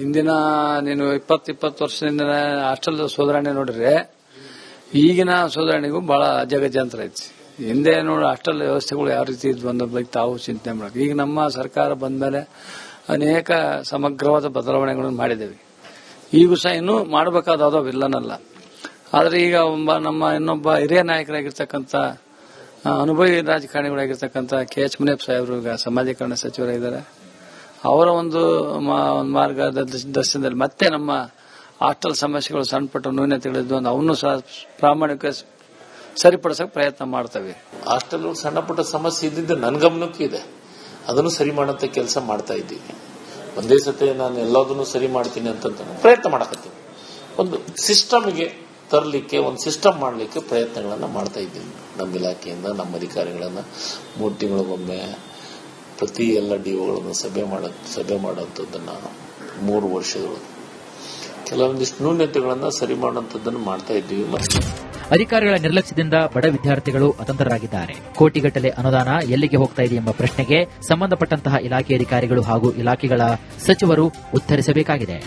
ಹಿಂದಿನ 20 ವರ್ಷದಿಂದ ಹಾಸ್ಟೆಲ್ ಸುಧಾರಣೆ ನೋಡಿದ್ರೆ ಈಗಿನ ಸುಧಾರಣೆಗೂ ಬಹಳ ಜಗಜಾಂತರ ಐತಿ. ಹಿಂದೆ ನೋಡಿ ಹಾಸ್ಟೆಲ್ ವ್ಯವಸ್ಥೆಗಳು ಯಾವ ರೀತಿ ಇದ್ವು ಅನ್ನೋದ್ ಬಗ್ಗೆ ತಾವು ಚಿಂತನೆ ಮಾಡಬೇಕು. ಈಗ ನಮ್ಮ ಸರ್ಕಾರ ಬಂದ ಮೇಲೆ ಅನೇಕ ಸಮಗ್ರವಾದ ಬದಲಾವಣೆಗಳನ್ನು ಮಾಡಿದ್ದೇವೆ. ಈಗೂ ಸಹ ಇನ್ನೂ ಮಾಡಬೇಕಾದವಿಲ್ಲನಲ್ಲ. ಆದ್ರೆ ಈಗ ನಮ್ಮ ಇನ್ನೊಬ್ಬ ಹಿರಿಯ ನಾಯಕರಾಗಿರ್ತಕ್ಕಂಥ ಅನುಭವಿ ರಾಜಕಾರಣಿಗಳಾಗಿರ್ತಕ್ಕಂಥ KH ಮುನಿಯಪ್ಪ ಸಾಹೇಬರು ಈಗ ಸಮಾಜೀಕರಣ ಸಚಿವರಾಗಿದ್ದಾರೆ. ಅವರ ಒಂದು ಮಾರ್ಗದರ್ಶನದಲ್ಲಿ ಮತ್ತೆ ನಮ್ಮ ಹಾಸ್ಟೆಲ್ ಸಮಸ್ಯೆಗಳು ಸಣ್ಣ ಪಟ್ಟ ನ್ಯೂನತೆಗಳಿದ್ದು ಅವನು ಸಹ ಪ್ರಾಮಾಣಿಕ ಸರಿಪಡಿಸಕ್ಕೆ ಪ್ರಯತ್ನ ಮಾಡ್ತೇವೆ. ಹಾಸ್ಟೆಲ್ ಸಣ್ಣ ಪುಟ್ಟ ಸಮಸ್ಯೆ ಇದ್ದಿದ್ದು ನನ್ನ ಗಮನಕ್ಕೂ ಇದೆ. ಅದನ್ನು ಸರಿ ಮಾಡಂತ ಕೆಲಸ ಮಾಡ್ತಾ ಇದ್ದೀವಿ. ಒಂದೇ ಸತಿ ನಾನು ಎಲ್ಲದನ್ನು ಸರಿ ಮಾಡ್ತೀನಿ ಅಂತ ಪ್ರಯತ್ನ ಮಾಡಕತ್ತೀನಿ. ಒಂದು ಸಿಸ್ಟಮ್ಗೆ ತರಲಿಕ್ಕೆ, ಒಂದು ಸಿಸ್ಟಮ್ ಮಾಡಲಿಕ್ಕೆ ಪ್ರಯತ್ನಗಳನ್ನ ಮಾಡ್ತಾ ಇದ್ದೀವಿ. ನಮ್ಮ ಇಲಾಖೆಯಿಂದ ನಮ್ಮ ಅಧಿಕಾರಿಗಳನ್ನ 3 ತಿಂಗಳಿಗೊಮ್ಮೆ ಪ್ರತಿ ಎಲ್ಲ ಡಿಒಗಳನ್ನು ಸಭೆ ಮಾಡುವಂಥದ್ದನ್ನ 3 ವರ್ಷಗಳು ಕೆಲವೊಂದಿಷ್ಟು ನ್ಯೂನತೆಗಳನ್ನ ಸರಿ ಮಾಡುವಂಥದ್ದನ್ನು ಮಾಡ್ತಾ ಇದ್ದೀವಿ. ಅಧಿಕಾರಿಗಳ ನಿರ್ಲಕ್ಷ್ಯದಿಂದ ಬಡ ವಿದ್ಯಾರ್ಥಿಗಳು ಅತಂತ್ರರಾಗಿದ್ದಾರೆ. ಕೋಟಿಗಟ್ಟಲೆ ಅನುದಾನ ಎಲ್ಲಿಗೆ ಹೋಗ್ತಾ ಇದೆ ಎಂಬ ಪ್ರಶ್ನೆಗೆ ಸಂಬಂಧಪಟ್ಟಂತಹ ಇಲಾಖೆ ಅಧಿಕಾರಿಗಳು ಹಾಗೂ ಇಲಾಖೆಗಳ ಸಚಿವರು ಉತ್ತರಿಸಬೇಕಾಗಿದೆ.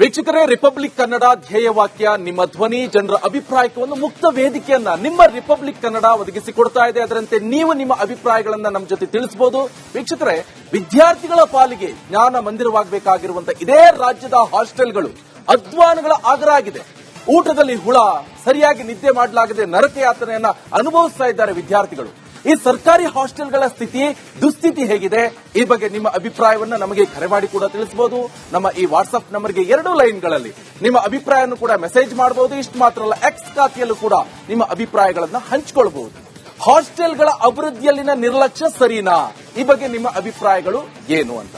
ವೀಕ್ಷಕರೇ, ರಿಪಬ್ಲಿಕ್ ಕನ್ನಡ ಧ್ಯೇಯವಾಕ್ಯ ನಿಮ್ಮ ಧ್ವನಿ, ಜನರ ಅಭಿಪ್ರಾಯಕ್ಕೆ ಒಂದು ಮುಕ್ತ ವೇದಿಕೆಯನ್ನ ನಿಮ್ಮ ರಿಪಬ್ಲಿಕ್ ಕನ್ನಡ ಒದಗಿಸಿಕೊಡ್ತಾ ಇದೆ. ಅದರಂತೆ ನೀವು ನಿಮ್ಮ ಅಭಿಪ್ರಾಯಗಳನ್ನ ನಮ್ಮ ಜೊತೆ ತಿಳಿಸಬಹುದು. ವೀಕ್ಷಕರೇ, ವಿದ್ಯಾರ್ಥಿಗಳ ಪಾಲಿಗೆ ಜ್ಞಾನ ಮಂದಿರವಾಗಬೇಕಾಗಿರುವಂತಹ ಇದೇ ರಾಜ್ಯದ ಹಾಸ್ಟೆಲ್ಗಳು ಅಧ್ವಾನಗಳ ಆಗರ ಆಗಿದೆ. ಊಟದಲ್ಲಿ ಹುಳ, ಸರಿಯಾಗಿ ನಿದ್ದೆ ಮಾಡಲಾಗದೆ ನರಕಯಾತನೆಯನ್ನ ಅನುಭವಿಸ್ತಾ ಇದ್ದಾರೆ ವಿದ್ಯಾರ್ಥಿಗಳು. ಈ ಸರ್ಕಾರಿ ಹಾಸ್ಟೆಲ್ಗಳ ದುಸ್ಥಿತಿ ಹೇಗಿದೆ? ಈ ಬಗ್ಗೆ ನಿಮ್ಮ ಅಭಿಪ್ರಾಯವನ್ನ ನಮಗೆ ಕರೆ ಮಾಡಿ ಕೂಡ ತಿಳಿಸಬಹುದು. ನಮ್ಮ ಈ ವಾಟ್ಸ್ಆಪ್ ನಂಬರ್ಗೆ 2 ಲೈನ್ಗಳಲ್ಲಿ ನಿಮ್ಮ ಅಭಿಪ್ರಾಯವನ್ನು ಕೂಡ ಮೆಸೇಜ್ ಮಾಡಬಹುದು. ಇಷ್ಟು ಮಾತ್ರ ಅಲ್ಲ, ಎಕ್ಸ್ ಖಾತೆಯಲ್ಲೂ ಕೂಡ ನಿಮ್ಮ ಅಭಿಪ್ರಾಯಗಳನ್ನ ಹಂಚಿಕೊಳ್ಳಬಹುದು. ಹಾಸ್ಟೆಲ್ಗಳ ಅಭಿವೃದ್ಧಿಯಲ್ಲಿನ ನಿರ್ಲಕ್ಷ್ಯ ಸರಿನಾ? ಈ ಬಗ್ಗೆ ನಿಮ್ಮ ಅಭಿಪ್ರಾಯಗಳು ಏನು ಅಂತ.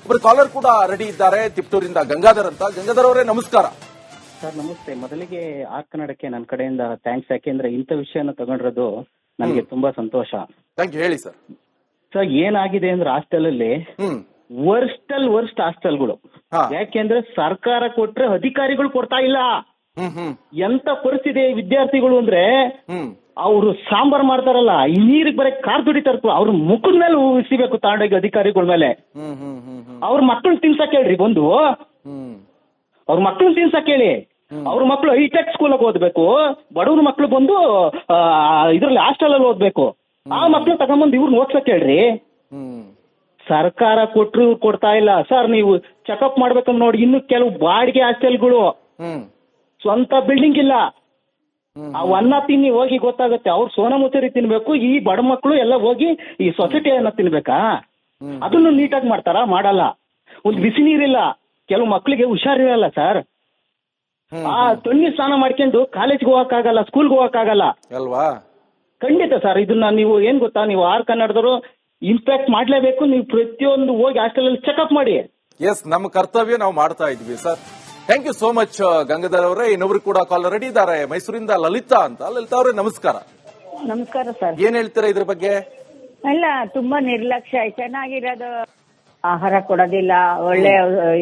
ಒಬ್ಬರು ಕಾಲರ್ ಕೂಡ ರೆಡಿ ಇದ್ದಾರೆ, ತಿಪ್ಟೂರಿಂದ ಗಂಗಾಧರ್ ಅಂತ. ಗಂಗಾಧರ್ ಅವರೇ, ನಮಸ್ಕಾರ. ಸರ್ ನಮಸ್ತೆ. ಮೊದಲಿಗೆ ಆರ್ ಕನ್ನಡಕ್ಕೆ ನನ್ನ ಕಡೆಯಿಂದ ಥ್ಯಾಂಕ್ಸ್. ಯಾಕೆಂದ್ರೆ ಇಂಥ ವಿಷಯನ ತಗೊಂಡಿರೋದು ನನಗೆ ತುಂಬಾ ಸಂತೋಷ. ಹೇಳಿ ಸರ್. ಸರ್ ಏನಾಗಿದೆ ಅಂದ್ರೆ ಹಾಸ್ಟೆಲ್ ಅಲ್ಲಿ ವರ್ಸ್ಟ್ ಹಾಸ್ಟೆಲ್ಗಳು. ಯಾಕೆಂದ್ರೆ ಸರ್ಕಾರ ಕೊಟ್ರೆ ಅಧಿಕಾರಿಗಳು ಕೊಡ್ತಾ ಇಲ್ಲ. ಎಂತ ಪರಿಸ್ಥಿತಿ ವಿದ್ಯಾರ್ಥಿಗಳು ಅಂದ್ರೆ ಅವರು ಸಾಂಬಾರ್ ಮಾಡ್ತಾರಲ್ಲ, ಈ ನೀರಿಗೆ ಬರೀ ಕಾರ್ ದುಡಿತಾರ, ಅವ್ರ ಮುಖದ ಮೇಲೆ ಉಳಿಸಬೇಕು ತಾಂಡೋಗಿ ಅಧಿಕಾರಿಗಳ ಮೇಲೆ. ಅವ್ರ ಮಕ್ಕಳನ್ನ ತಿನ್ಸಕ್ ಹೇಳ್ರಿ, ಬಂದು ಅವ್ರ ಮಕ್ಕಳನ್ನ ತಿನ್ಸಕ್ ಹೇಳಿ. ಅವ್ರ ಮಕ್ಕಳು ಹೈಟೆಕ್ ಸ್ಕೂಲಾಗ ಓದ್ಬೇಕು, ಬಡವ್ರ ಮಕ್ಕಳು ಬಂದು ಇದ್ರಲ್ಲಿ ಹಾಸ್ಟೆಲ್ ಅಲ್ಲಿ ಓದ್ಬೇಕು. ಆ ಮಕ್ಳು ತಗೊಂಡ್ಬಂದು ಇವ್ರನ್ನ ಓದ್ಸಕ್ ಹೇಳ್ರಿ. ಸರ್ಕಾರ ಕೊಟ್ರು ಇವ್ರು ಕೊಡ್ತಾ ಇಲ್ಲ. ಸರ್ ನೀವು ಚೆಕಪ್ ಮಾಡ್ಬೇಕಂದ್ ನೋಡಿ, ಇನ್ನು ಕೆಲವು ಬಾಡಿಗೆ ಹಾಸ್ಟೆಲ್ಗಳು, ಸ್ವಂತ ಬಿಲ್ಡಿಂಗ್ ಇಲ್ಲ. ಅವ್ ಅನ್ನ ತಿನ್ನಿ ಹೋಗಿ ಗೊತ್ತಾಗತ್ತೆ. ಅವ್ರು ಸೋನಾ ಮುಸರಿ ತಿನ್ಬೇಕು, ಈ ಬಡ ಮಕ್ಕಳು ಎಲ್ಲ ಹೋಗಿ ಈ ಸೊಸೈಟಿ ಅನ್ನ ತಿನ್ಬೇಕಾ? ಅದನ್ನು ನೀಟಾಗಿ ಮಾಡ್ತಾರ? ಮಾಡಲ್ಲ. ಒಂದು ಬಿಸಿ ನೀರಿಲ್ಲ, ಕೆಲವು ಮಕ್ಕಳಿಗೆ ಹುಷಾರಿರಲ್ಲ ಸರ್. ಆ ತೊಣ್ಣಿ ಸ್ನಾನ ಮಾಡ್ಕೊಂಡು ಕಾಲೇಜ್ಗೆ ಹೋಗಕ್ಕಾಗಲ್ಲ, ಸ್ಕೂಲ್ಗೆ ಹೋಗಕ್ಕಾಗಲ್ಲ ಅಲ್ವಾ? ಖಂಡಿತ ಸರ್. ಇದನ್ನ ನೀವು ಏನ್ ಗೊತ್ತಾ, ನೀವು ಆರ್ ಕನ್ನಡದವರು ಇಂಪ್ಯಾಕ್ಟ್ ಮಾಡ್ಲೇಬೇಕು. ನೀವು ಪ್ರತಿಯೊಂದು ಹೋಗಿ ಹಾಸ್ಟೆಲ್ ಅಲ್ಲಿ ಚೆಕ್ಅಪ್ ಮಾಡಿ. ಎಸ್, ನಮ್ಮ ಕರ್ತವ್ಯ ನಾವು ಮಾಡ್ತಾ ಇದ್ವಿ sir. Thank you so much Gangadhar ಅವರೇ. ಇನ್ನೊಬ್ರು ಕೂಡ ಕಾಲ್ ರೆಡಿ ಇದ್ದಾರೆ, ಮೈಸೂರಿಂದ ಲಲಿತಾ ಅಂತ. ಲಲಿತಾ ಅವರೇ ನಮಸ್ಕಾರ. ನಮಸ್ಕಾರ ಸರ್. ಏನ್ ಹೇಳ್ತೀರಾ ಇದ್ರ ಬಗ್ಗೆ? ಅಲ್ಲ, ತುಂಬಾ ನಿರ್ಲಕ್ಷ್ಯ. ಚೆನ್ನಾಗಿರೋದು ಆಹಾರ ಕೊಡೋದಿಲ್ಲ, ಒಳ್ಳೆ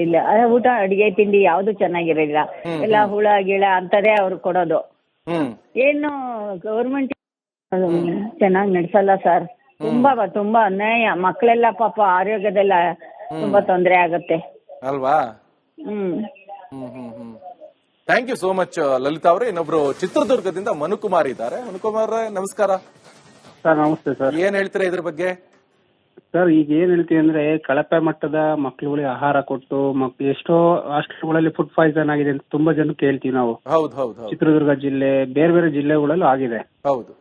ಇಲ್ಲ ಊಟ, ಅಡಿಗೆ ತಿಂಡಿ ಯಾವ್ದು ಚೆನ್ನಾಗಿರೋದಿಲ್ಲ. ಎಲ್ಲ ಹುಳ ಗಿಳ ಅಂತದೇ ಅವ್ರು ಕೊಡೋದು. ಏನು ಗೌರ್ಮೆಂಟ್ ಚೆನ್ನಾಗಿ ನಡೆಸಲ್ಲ ಸರ್. ತುಂಬಾ ಅನ್ಯಾಯ. ಮಕ್ಕಳೆಲ್ಲ ಪಾಪ ಆರೋಗ್ಯದೆಲ್ಲ ತುಂಬಾ ತೊಂದರೆ ಆಗತ್ತೆ ಅಲ್ವಾ? Thank you so much Lalitha ಅವರೇ. ಇನ್ನೊಬ್ರು ಚಿತ್ರದುರ್ಗದಿಂದ ಮನುಕುಮಾರ್ ಇದ್ದಾರೆ. ಮನುಕುಮಾರ್ ನಮಸ್ಕಾರ ಸರ್. ನಮಸ್ತೆ ಸರ್. ಏನ್ ಹೇಳ್ತೀರಾ ಇದ್ರ ಬಗ್ಗೆ? ಸರ್, ಈಗ ಏನ್ ಹೇಳ್ತೀವಿ ಅಂದ್ರೆ ಕಳಪೆ ಮಟ್ಟದ ಮಕ್ಕಳುಗಳಿಗೆ ಆಹಾರ ಕೊಟ್ಟು ಎಷ್ಟೋ ಹಾಸ್ಟೆಲ್ಗಳಲ್ಲಿ ಫುಡ್ ಪಾಯ್ಸನ್ ಆಗಿದೆ ಅಂತ ತುಂಬಾ ಜನ ಕೇಳ್ತೀವಿ ನಾವು. ಹೌದು. ಚಿತ್ರದುರ್ಗ ಜಿಲ್ಲೆ, ಬೇರೆ ಬೇರೆ ಜಿಲ್ಲೆಗಳಲ್ಲೂ ಆಗಿದೆ. ಹೌದು.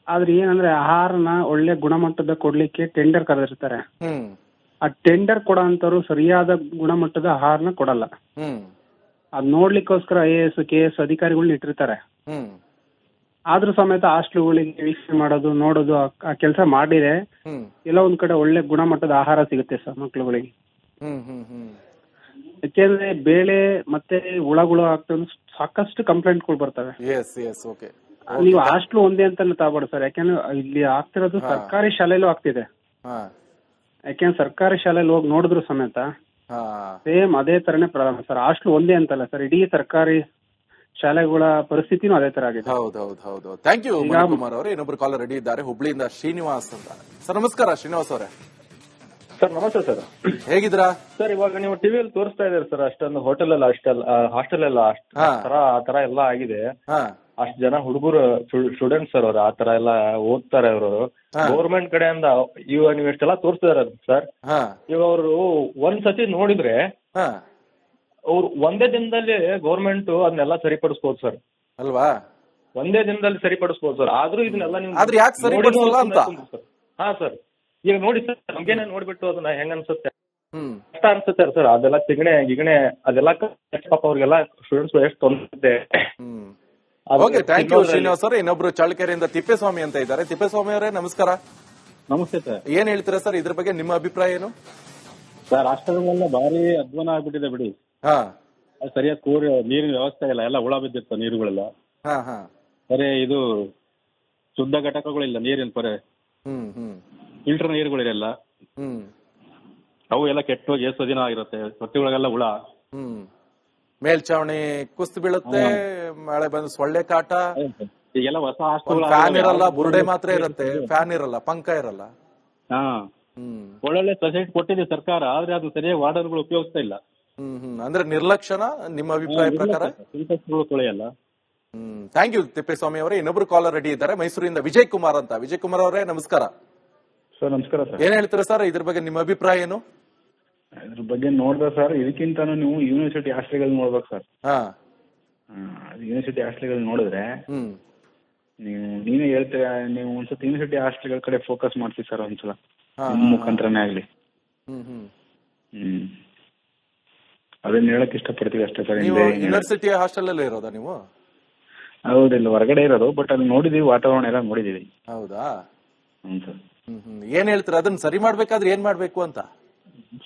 ಆದ್ರೆ ಏನಂದ್ರೆ ಆಹಾರನ ಒಳ್ಳೆ ಗುಣಮಟ್ಟದ ಕೊಡ್ಲಿಕ್ಕೆ ಟೆಂಡರ್ ಕರೆದಿರ್ತಾರೆ. ಆ ಟೆಂಡರ್ ಕೊಡೋ ಅಂತವ್ರು ಸರಿಯಾದ ಗುಣಮಟ್ಟದ ಆಹಾರನ ಕೊಡಲ್ಲ. ಅದ್ ನೋಡ್ಲಿಕ್ಕೋಸ್ಕರ IAS KS ಅಧಿಕಾರಿಗಳನ್ನ ಇಟ್ಟಿರ್ತಾರೆ. ಆದ್ರೂ ಸಮೇತ ಹಾಸ್ಟೆಲ್ಗಳಿಗೆ ವೀಕ್ಷಣೆ ಮಾಡೋದು, ನೋಡೋದು, ಆ ಕೆಲಸ ಮಾಡಿದ್ರೆ ಎಲ್ಲ ಒಂದ್ ಕಡೆ ಒಳ್ಳೆ ಗುಣಮಟ್ಟದ ಆಹಾರ ಸಿಗುತ್ತೆ ಸರ್ ಮಕ್ಳುಗಳಿಗೆ. ಯಾಕೆಂದ್ರೆ ಬೇಳೆ ಮತ್ತೆ ಹುಳಗಳು ಆಗ್ತದೆ, ಸಾಕಷ್ಟು ಕಂಪ್ಲೇಂಟ್ಗಳು ಬರ್ತವೆ. ನೀವು ಹಾಸ್ಟೆಲ್ ಒಂದೇ ಅಂತ ತಗೋಬೇಡಿ ಸರ್. ಯಾಕೆಂದ್ರೆ ಇಲ್ಲಿ ಆಗ್ತಿರೋದು ಸರ್ಕಾರಿ ಶಾಲೆಯಲ್ಲೂ ಆಗ್ತಿದೆ. ಯಾಕೆಂದ್ರೆ ಸರ್ಕಾರಿ ಶಾಲೆಯಲ್ಲಿ ಹೋಗಿ ನೋಡಿದ್ರು ಸಮೇತ ಸೇಮ್ ಅದೇ ತರನೇ ಪ್ರಾರಂಭ ಸರ್. ಹಾಸ್ಟೆಲ್ ಒಂದೇ ಅಂತಲ್ಲ ಸರ್, ಇಡೀ ಸರ್ಕಾರಿ ಶಾಲೆಗಳ ಪರಿಸ್ಥಿತಿನೂ ಅದೇ ತರ ಆಗಿದೆ. ಹೌದು. ಥ್ಯಾಂಕ್ ಯು ಮನುಕುಮಾರ್ ಅವರೇ. ಇನ್ನೊಬ್ರು ಕಾಲರ್ ರೆಡಿ ಇದ್ದಾರೆ, ಹುಬ್ಳಿಯಿಂದ ಶ್ರೀನಿವಾಸ್ ಅಂತ. ಸರ್ ನಮಸ್ಕಾರ ಶ್ರೀನಿವಾಸ್ ಅವರೇ. ಸರ್ ನಮಸ್ತೆ ಸರ್. ಹೇಗಿದ್ದೀರಾ ಸರ್? ಇವಾಗ ನೀವು ಟಿವಿಯಲ್ಲಿ ತೋರಿಸ್ತಾ ಇದ್ದೀರಿ ಸರ್, ಅಷ್ಟೊಂದು ಹೋಟೆಲ್ ಎಲ್ಲ ಹಾಸ್ಟೆಲ್ ಎಲ್ಲ ಆ ತರ ಎಲ್ಲ ಆಗಿದೆ. ಅಷ್ಟು ಜನ ಹುಡುಗರು ಸ್ಟೂಡೆಂಟ್ಸ್ ಸರ್, ಅವ್ರು ಆ ತರ ಎಲ್ಲ ಓದ್ತಾರೆ. ಅವರು ಗೌರ್ಮೆಂಟ್ ಕಡೆಯಿಂದ ಇವಾಗ ನೀವು ಎಷ್ಟೆಲ್ಲ ತೋರಿಸ್ತಿದಾರೆ ಸರ್. ಇವಾಗ ಅವರು ಒಂದ್ಸತಿ ನೋಡಿದ್ರೆ ಅವ್ರು ಒಂದೇ ದಿನದಲ್ಲಿ ಗೌರ್ಮೆಂಟ್ ಅದನ್ನೆಲ್ಲ ಸರಿಪಡಿಸ್ಬೋದು ಸರ್. ಅಲ್ವಾ? ಒಂದೇ ದಿನದಲ್ಲಿ ಸರಿಪಡಿಸ್ಬೋದು ಸರ್. ಆದ್ರೂ ಇದನ್ನೆಲ್ಲ ನೀವು ಯಾಕೆ ಸರಿಪಡಿಸಲ್ಲ ಅಂತ? ಹಾ ಸರ್, ಈಗ ನೋಡಿ ಸರ್, ನಮ್ಗೇನೆ ನೋಡ್ಬಿಟ್ಟು ಅದನ್ನ ಹೆಂಗ ಅನ್ಸುತ್ತೆ, ಕಷ್ಟ ಅನ್ಸುತ್ತೆ ಸರ್. ಅದೆಲ್ಲ ಗಿಗಣೆ ಅದೆಲ್ಲ ಪಾಪ ಅವ್ರಿಗೆಲ್ಲ ಸ್ಟೂಡೆಂಟ್ಸ್ ಎಷ್ಟು ತೊಂದರೆ. ಓಕೆ, ಥ್ಯಾಂಕ್ ಯು ಶ್ರೀನಿವಾಸ್ ಅವರೇ. ಇನ್ನೊಬ್ರು ಚಳ್ಳಕೆರೆಯಿಂದ ತಿಪ್ಪೇಸ್ವಾಮಿ ಅಂತ ಇದ್ದಾರೆ. ತಿಪ್ಪೇಸ್ವಾಮಿ ಅವರೇ ನಮಸ್ಕಾರ. ನಮಸ್ತೆ ಸರ್. ಏನ್ ಹೇಳ್ತೀರಾ ಸರ್ ಇದ್ರ ಬಗ್ಗೆ? ನಿಮ್ಮ ಅಭಿಪ್ರಾಯ ಏನು? ಸರ್, ಹಾಸ್ಟೆಲ್ಗಳೆಲ್ಲ ಭಾರಿ ಅಧ್ವಾನ ಆಗ್ಬಿಟ್ಟಿದೆ ಬಿಡಿ. ಸರಿಯಾದ ನೀರಿನ ವ್ಯವಸ್ಥೆ ಇಲ್ಲ, ಎಲ್ಲ ಹುಳ ಬಿದ್ದಿರ್ತವೆ ನೀರುಗಳೆಲ್ಲ. ಬರೀ ಇದು ಶುದ್ಧ ಘಟಕಗಳಿಲ್ಲ, ನೀರಿನ ಪರೆ ಫಿಲ್ಟರ್ ನೀರುಗಳಿರಲ್ಲ. ಅವು ಎಲ್ಲ ಕೆಟ್ಟೋಗಿ ಎಷ್ಟೋ ದಿನ ಆಗಿರುತ್ತೆ. ತೊಟ್ಟಿಗಳಿಗೆಲ್ಲ ಹುಳ, ಮೇಲ್ಚಾವಣಿ ಕುಸ್ತು ಬೀಳುತ್ತೆ, ಮಳೆ ಬಂದು ಸೊಳ್ಳೆ ಕಾಟ. ಈಗೆಲ್ಲ ಹೊಸ ಹಾಸ್ಟೆಲ್ ಫ್ಯಾನ್ ಇರಲ್ಲ, ಬುರುಡೆ ಮಾತ್ರ ಇರುತ್ತೆ, ಫ್ಯಾನ್ ಇರಲ್ಲ, ಪಂಕ ಇರಲ್ಲ. ಒಳ್ಳೊಳ್ಳೆ ಫೆಸಿಲಿಟಿ ಕೊಟ್ಟಿದೆ ಸರ್ಕಾರ, ಆದ್ರೆ ಅದು ಸರಿಯಾಗಿ ವಾರ್ಡನ್ಗಳು ಉಪಯೋಗಿಸ್ತಾ ಇಲ್ಲ. ಅಂದ್ರೆ ನಿರ್ಲಕ್ಷ್ಯನ ನಿಮ್ಮ ಅಭಿಪ್ರಾಯ ಪ್ರಕಾರ? ತೊಳೆಯಲ್ಲ. ಥ್ಯಾಂಕ್ ಯು ತಿಪ್ಪೇಸ್ವಾಮಿ ಅವರೇ. ಇನ್ನೊಬ್ರು ಕಾಲರ್ ರೆಡಿ ಇದ್ದಾರೆ, ಮೈಸೂರಿಂದ ವಿಜಯ್ ಕುಮಾರ್ ಅಂತ. ವಿಜಯ್ ಕುಮಾರ್ ಅವರೇ ನಮಸ್ಕಾರ. ಸರ್ ನಮಸ್ಕಾರ ಸರ್. ಏನ್ ಹೇಳ್ತೀರಾ ಸರ್ ಇದ್ರ ಬಗ್ಗೆ? ನಿಮ್ಮ ಅಭಿಪ್ರಾಯ ಏನು? ಇದ್ರ ಬಗ್ಗೆ ನೋಡ್ದೆ ಸರ್, ಇದಕ್ಕಿಂತ ನೀವು ಯೂನಿವರ್ಸಿಟಿ ಹಾಸ್ಟೆಲ್ಗಳು ನೋಡ್ಬೇಕು ಸರ್. ಯೂನಿವರ್ಸಿಟಿ ಹಾಸ್ಟೆಲ್ಗಳು ನೋಡಿದ್ರೆ ನೀವೇ ಹೇಳ್ತೀರಾ, ನೀವು ಒಂದ್ಸತಿ ಯೂನಿವರ್ಸಿಟಿ ಹಾಸ್ಟೆಲ್ಗಳ ಕಡೆ ಫೋಕಸ್ ಮಾಡ್ತೀವಿ ಸರ್ ಒಂದ್ಸಲ, ಮುಖಾಂತರನೇ ಆಗ್ಲಿ. ಅದನ್ನ ಹೇಳಕ್ ಇಷ್ಟಪಡ್ತೀವಿ ಅಷ್ಟೇ ಸರ್. ಯೂನಿವರ್ಸಿಟಿ ಹಾಸ್ಟೆಲ್ ಅಲ್ಲಿ ಇರೋದಾ ನೀವು? ಹೌದಿಲ್ಲ, ಹೊರಗಡೆ ಇರೋದು, ಬಟ್ ಅಲ್ಲಿ ನೋಡಿದೀವಿ, ವಾತಾವರಣ ಎಲ್ಲ ನೋಡಿದೀವಿ. ಹೌದಾ? ಸರ್. ಏನ್ ಹೇಳ್ತೀರಾ ಅದನ್ನ ಸರಿ ಮಾಡ್ಬೇಕಾದ್ರೆ ಏನ್ ಮಾಡ್ಬೇಕು ಅಂತ?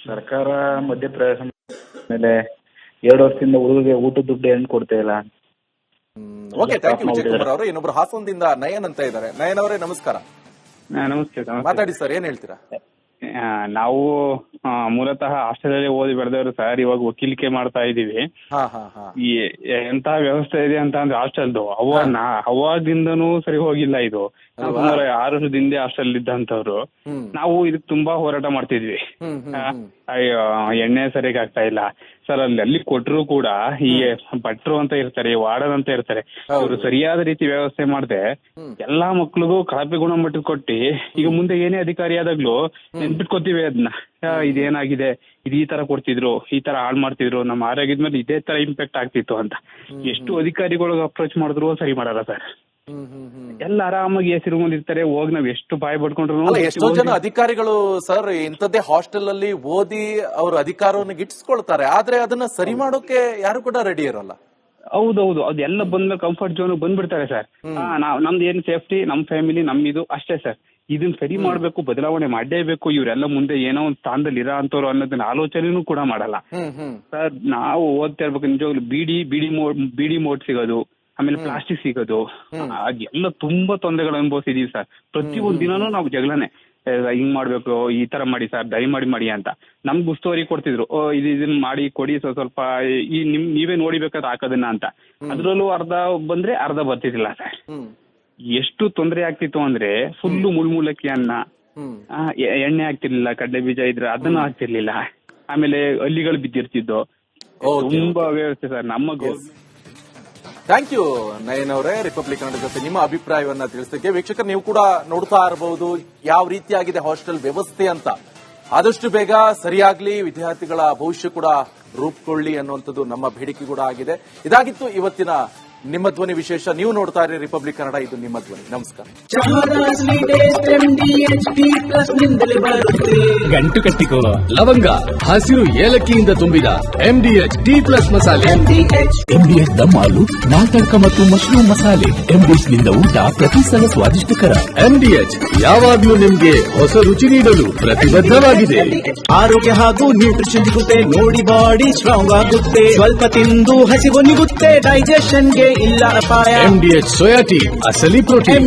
ಸರ್ಕಾರ ಮಧ್ಯಪ್ರವೇಶ ಮೇಲೆ 2 ವರ್ಷದಿಂದ ಹುಡುಗರಿಗೆ ಊಟದ ದುಡ್ಡು ಏನ್ ಕೊಡ್ತಾ ಇಲ್ಲ. Okay, thank you Vijay Kumar ಅವರೇ. ಇನ್ನೊಬ್ರು ಹಾಸನದಿಂದ ನಯನ್ ಅಂತ ಇದ್ದಾರೆ. ನಯನ್ ಅವರೇ ನಮಸ್ಕಾರ. ನಮಸ್ತೆ. ಮಾತಾಡಿ ಸರ್, ಏನ್ ಹೇಳ್ತೀರಾ? ನಾವು ಮೂಲತಃ ಹಾಸ್ಟೆಲ್ ಅಲ್ಲಿ ಓದಿ ಬೆಳೆದವರು ಸರ್. ಇವಾಗ ವಕೀಲಿಕೆ ಮಾಡ್ತಾ ಇದೀವಿ. ಎಂತ ವ್ಯವಸ್ಥೆ ಇದೆ ಅಂತ ಅಂದ್ರೆ ಹಾಸ್ಟೆಲ್ದು, ಅವಾಗಿಂದನೂ ಸರಿ ಹೋಗಿಲ್ಲ. ಇದು 6 ವರ್ಷದಿಂದ ಹಾಸ್ಟೆಲ್ ಇದ್ದಂತವ್ರು. ನಾವು ಇದಕ್ ತುಂಬಾ ಹೋರಾಟ ಮಾಡ್ತಿದ್ವಿ. ಎಣ್ಣೆ ಸರಿಯಾಗಿ ಆಗ್ತಾ ಇಲ್ಲ ಸರ್. ಅಲ್ಲಿ ಕೊಟ್ಟರು ಕೂಡ ಈ ಭಟ್ರು ಅಂತ ಇರ್ತಾರೆ, ವಾರ್ಡನ್ ಅಂತ ಇರ್ತಾರೆ, ಇವರು ಸರಿಯಾದ ರೀತಿ ವ್ಯವಸ್ಥೆ ಮಾಡದೆ ಎಲ್ಲಾ ಮಕ್ಳಿಗೂ ಕಳಪೆ ಗುಣಮಟ್ಟ ಕೊಟ್ಟಿ, ಈಗ ಮುಂದೆ ಏನೇ ಅಧಿಕಾರಿ ಆದಾಗ್ಲೂ ನೆನ್ಪಿಟ್ಕೋತೀವಿ ಅದನ್ನ. ಇದೇನಾಗಿದೆ, ಇದು ಈ ತರ ಕೊಡ್ತಿದ್ರು, ಈ ತರ ಹಾಳು ಮಾಡ್ತಿದ್ರು, ನಮ್ಮ ಆರೋಗ್ಯದ ಮೇಲೆ ಇದೇ ತರ ಇಂಪ್ಯಾಕ್ಟ್ ಆಗ್ತಿತ್ತು ಅಂತ ಎಷ್ಟು ಅಧಿಕಾರಿಗಳಿಗೆ ಅಪ್ರೋಚ್ ಮಾಡಿದ್ರು ಸರಿ ಮಾಡಲ್ಲ ಸರ್. ಎಲ್ಲ ಆರಾಮಾಗಿ ಎಸಿ ರೂಮ್ ಅಲ್ಲಿ ಇರ್ತಾರೆ. ಹೋಗಿ ನಾವ್ ಎಷ್ಟು ಬಾಯ್ ಪಡ್ಕೊಂಡ್ರು. ಎಷ್ಟೋ ಜನ ಅಧಿಕಾರಿಗಳು ಸರ್ ಇಂಥದ್ದೇ ಹಾಸ್ಟೆಲ್ ಅಲ್ಲಿ ಓದಿ ಅವ್ರ ಅಧಿಕಾರವನ್ನು ಗಿಟ್ಟಿಸ್ಕೊಳ್ತಾರೆ, ಆದ್ರೆ ಅದನ್ನ ಸರಿ ಮಾಡೋಕೆ ಯಾರು ಕೂಡ ರೆಡಿ ಇರಲ್ಲ. ಹೌದೌದು, ಅದೆಲ್ಲ ಬಂದ್ಮೇಲೆ ಕಂಫರ್ಟ್ ಝೋನ್ ಬಂದ್ಬಿಡ್ತಾರೆ ಸರ್. ನಮ್ದು ಏನ್ ಸೇಫ್ಟಿ, ನಮ್ ಫ್ಯಾಮಿಲಿ, ನಮ್ಮಿದು ಅಷ್ಟೇ ಸರ್. ಇದನ್ನ ಸರಿ ಮಾಡ್ಬೇಕು, ಬದಲಾವಣೆ ಮಾಡಲೇಬೇಕು. ಇವರೆಲ್ಲ ಮುಂದೆ ಏನೋ ಒಂದು ಸ್ಥಾನದಲ್ಲಿ ಇರೋ ಅಂತವ್ರು ಅನ್ನೋದನ್ನ ಆಲೋಚನೆನೂ ಕೂಡ ಮಾಡಲ್ಲ ಸರ್. ನಾವು ಓದ್ತಾ ಇರ್ಬೇಕು ನಿಜವಾಗ್ಲು. ಬಿಡಿ ಮೋಡ್ ಸಿಗೋದು, ಆಮೇಲೆ ಪ್ಲಾಸ್ಟಿಕ್ ಸಿಗೋದು, ಅದೆಲ್ಲ ತುಂಬಾ ತೊಂದರೆಗಳು ಅನುಭವಿಸಿದೀವಿ ಸರ್. ಪ್ರತಿಯೊಂದು ದಿನಾನೂ ನಾವು ಜಗಳನೆ, ಹಿಂಗ್ ಮಾಡ್ಬೇಕು, ಈ ತರ ಮಾಡಿ ಸರ್, ದಯಮಾಡಿ ಅಂತ ನಮ್ಗೆ ಉಸ್ತುವಾರಿ ಕೊಡ್ತಿದ್ರು. ಇದನ್ನ ಮಾಡಿ ಕೊಡಿ ಸ್ವಲ್ಪ, ನೀವೇ ನೋಡಿಬೇಕಾದ್ರೆ ಹಾಕೋದನ್ನ ಅಂತ. ಅದ್ರಲ್ಲೂ ಅರ್ಧ ಬಂದ್ರೆ ಅರ್ಧ ಬರ್ತಿರ್ಲಿಲ್ಲ ಸರ್. ಎಷ್ಟು ತೊಂದರೆ ಆಗ್ತಿತ್ತು ಅಂದ್ರೆ ಫುಲ್ಲು ಮುಳ್ಮೂಲಕ್ಕಿ ಅನ್ನ, ಎಣ್ಣೆ ಆಗ್ತಿರ್ಲಿಲ್ಲ, ಕಡಲೆ ಬೀಜ ಇದ್ರೆ ಅದನ್ನು ಆಗ್ತಿರ್ಲಿಲ್ಲ. ಆಮೇಲೆ ಹಳ್ಳಿಗಳು ಬಿದ್ದಿರ್ತಿದ್ದು, ತುಂಬಾ ವ್ಯವಸ್ಥೆ ಸರ್ ನಮ್ಮ. ಥ್ಯಾಂಕ್ ಯು ನಯನ್ ಅವರೇ, ರಿಪಬ್ಲಿಕ್ ಕನ್ನಡ ಜೊತೆ ನಿಮ್ಮ ಅಭಿಪ್ರಾಯವನ್ನ ತಿಳಿಸಲಿಕ್ಕೆ. ವೀಕ್ಷಕರು, ನೀವು ಕೂಡ ನೋಡ್ತಾ ಇರಬಹುದು ಯಾವ ರೀತಿಯಾಗಿದೆ ಹಾಸ್ಟೆಲ್ ವ್ಯವಸ್ಥೆ ಅಂತ. ಆದಷ್ಟು ಬೇಗ ಸರಿಯಾಗ್ಲಿ, ವಿದ್ಯಾರ್ಥಿಗಳ ಭವಿಷ್ಯ ಕೂಡ ರೂಪುಗೊಳ್ಳಿ ಅನ್ನುವಂಥದ್ದು ನಮ್ಮ ಬೇಡಿಕೆ ಕೂಡ ಆಗಿದೆ. ಇದಾಗಿತ್ತು ಇವತ್ತಿನ ನಿಮ್ಮ ಧ್ವನಿ ವಿಶೇಷ. ನೀವು ನೋಡ್ತಾ ಇರಿ ರಿಪಬ್ಲಿಕ್ ಕನ್ನಡ, ಇದು ನಿಮ್ಮ ಧ್ವನಿ. ನಮಸ್ಕಾರ. ಗಂಟು ಕಟ್ಟಿಕೋ ಲವಂಗ, ಹಸಿರು ಏಲಕ್ಕಿಯಿಂದ ತುಂಬಿದ MDH T+ ಮಸಾಲೆ. MDH ದಮ್ ಆಲು, ನಾಟಕ ಮತ್ತು ಮಶ್ರೂಮ್ ಮಸಾಲೆ. MDH ನಿಂದ ಊಟ ಪ್ರತಿ ಸಲ ಸ್ವಾದಿಷ್ಟಕರ. MDH ಯಾವಾಗ್ಲೂ ನಿಮ್ಗೆ ಹೊಸ ರುಚಿ ನೀಡಲು ಪ್ರತಿಬದ್ಧವಾಗಿದೆ. ಆರೋಗ್ಯ ಹಾಗೂ ನ್ಯೂಟ್ರಿಷನ್ ಸಿಗುತ್ತೆ, ನೋಡಿ ಬಾಡಿ ಸ್ಟ್ರಾಂಗ್ ಆಗುತ್ತೆ. ಸ್ವಲ್ಪ ತಿಂದು ಹಸಿವು ನಿಗುತ್ತೆ, ಡೈಜೆಷನ್ಗೆ ಇಲ್ಲ ಅಪಾಯ. MDH ಸೋಯಾ ಟೀ, ಅಸಲಿ ಪ್ರೋಟೀನ್.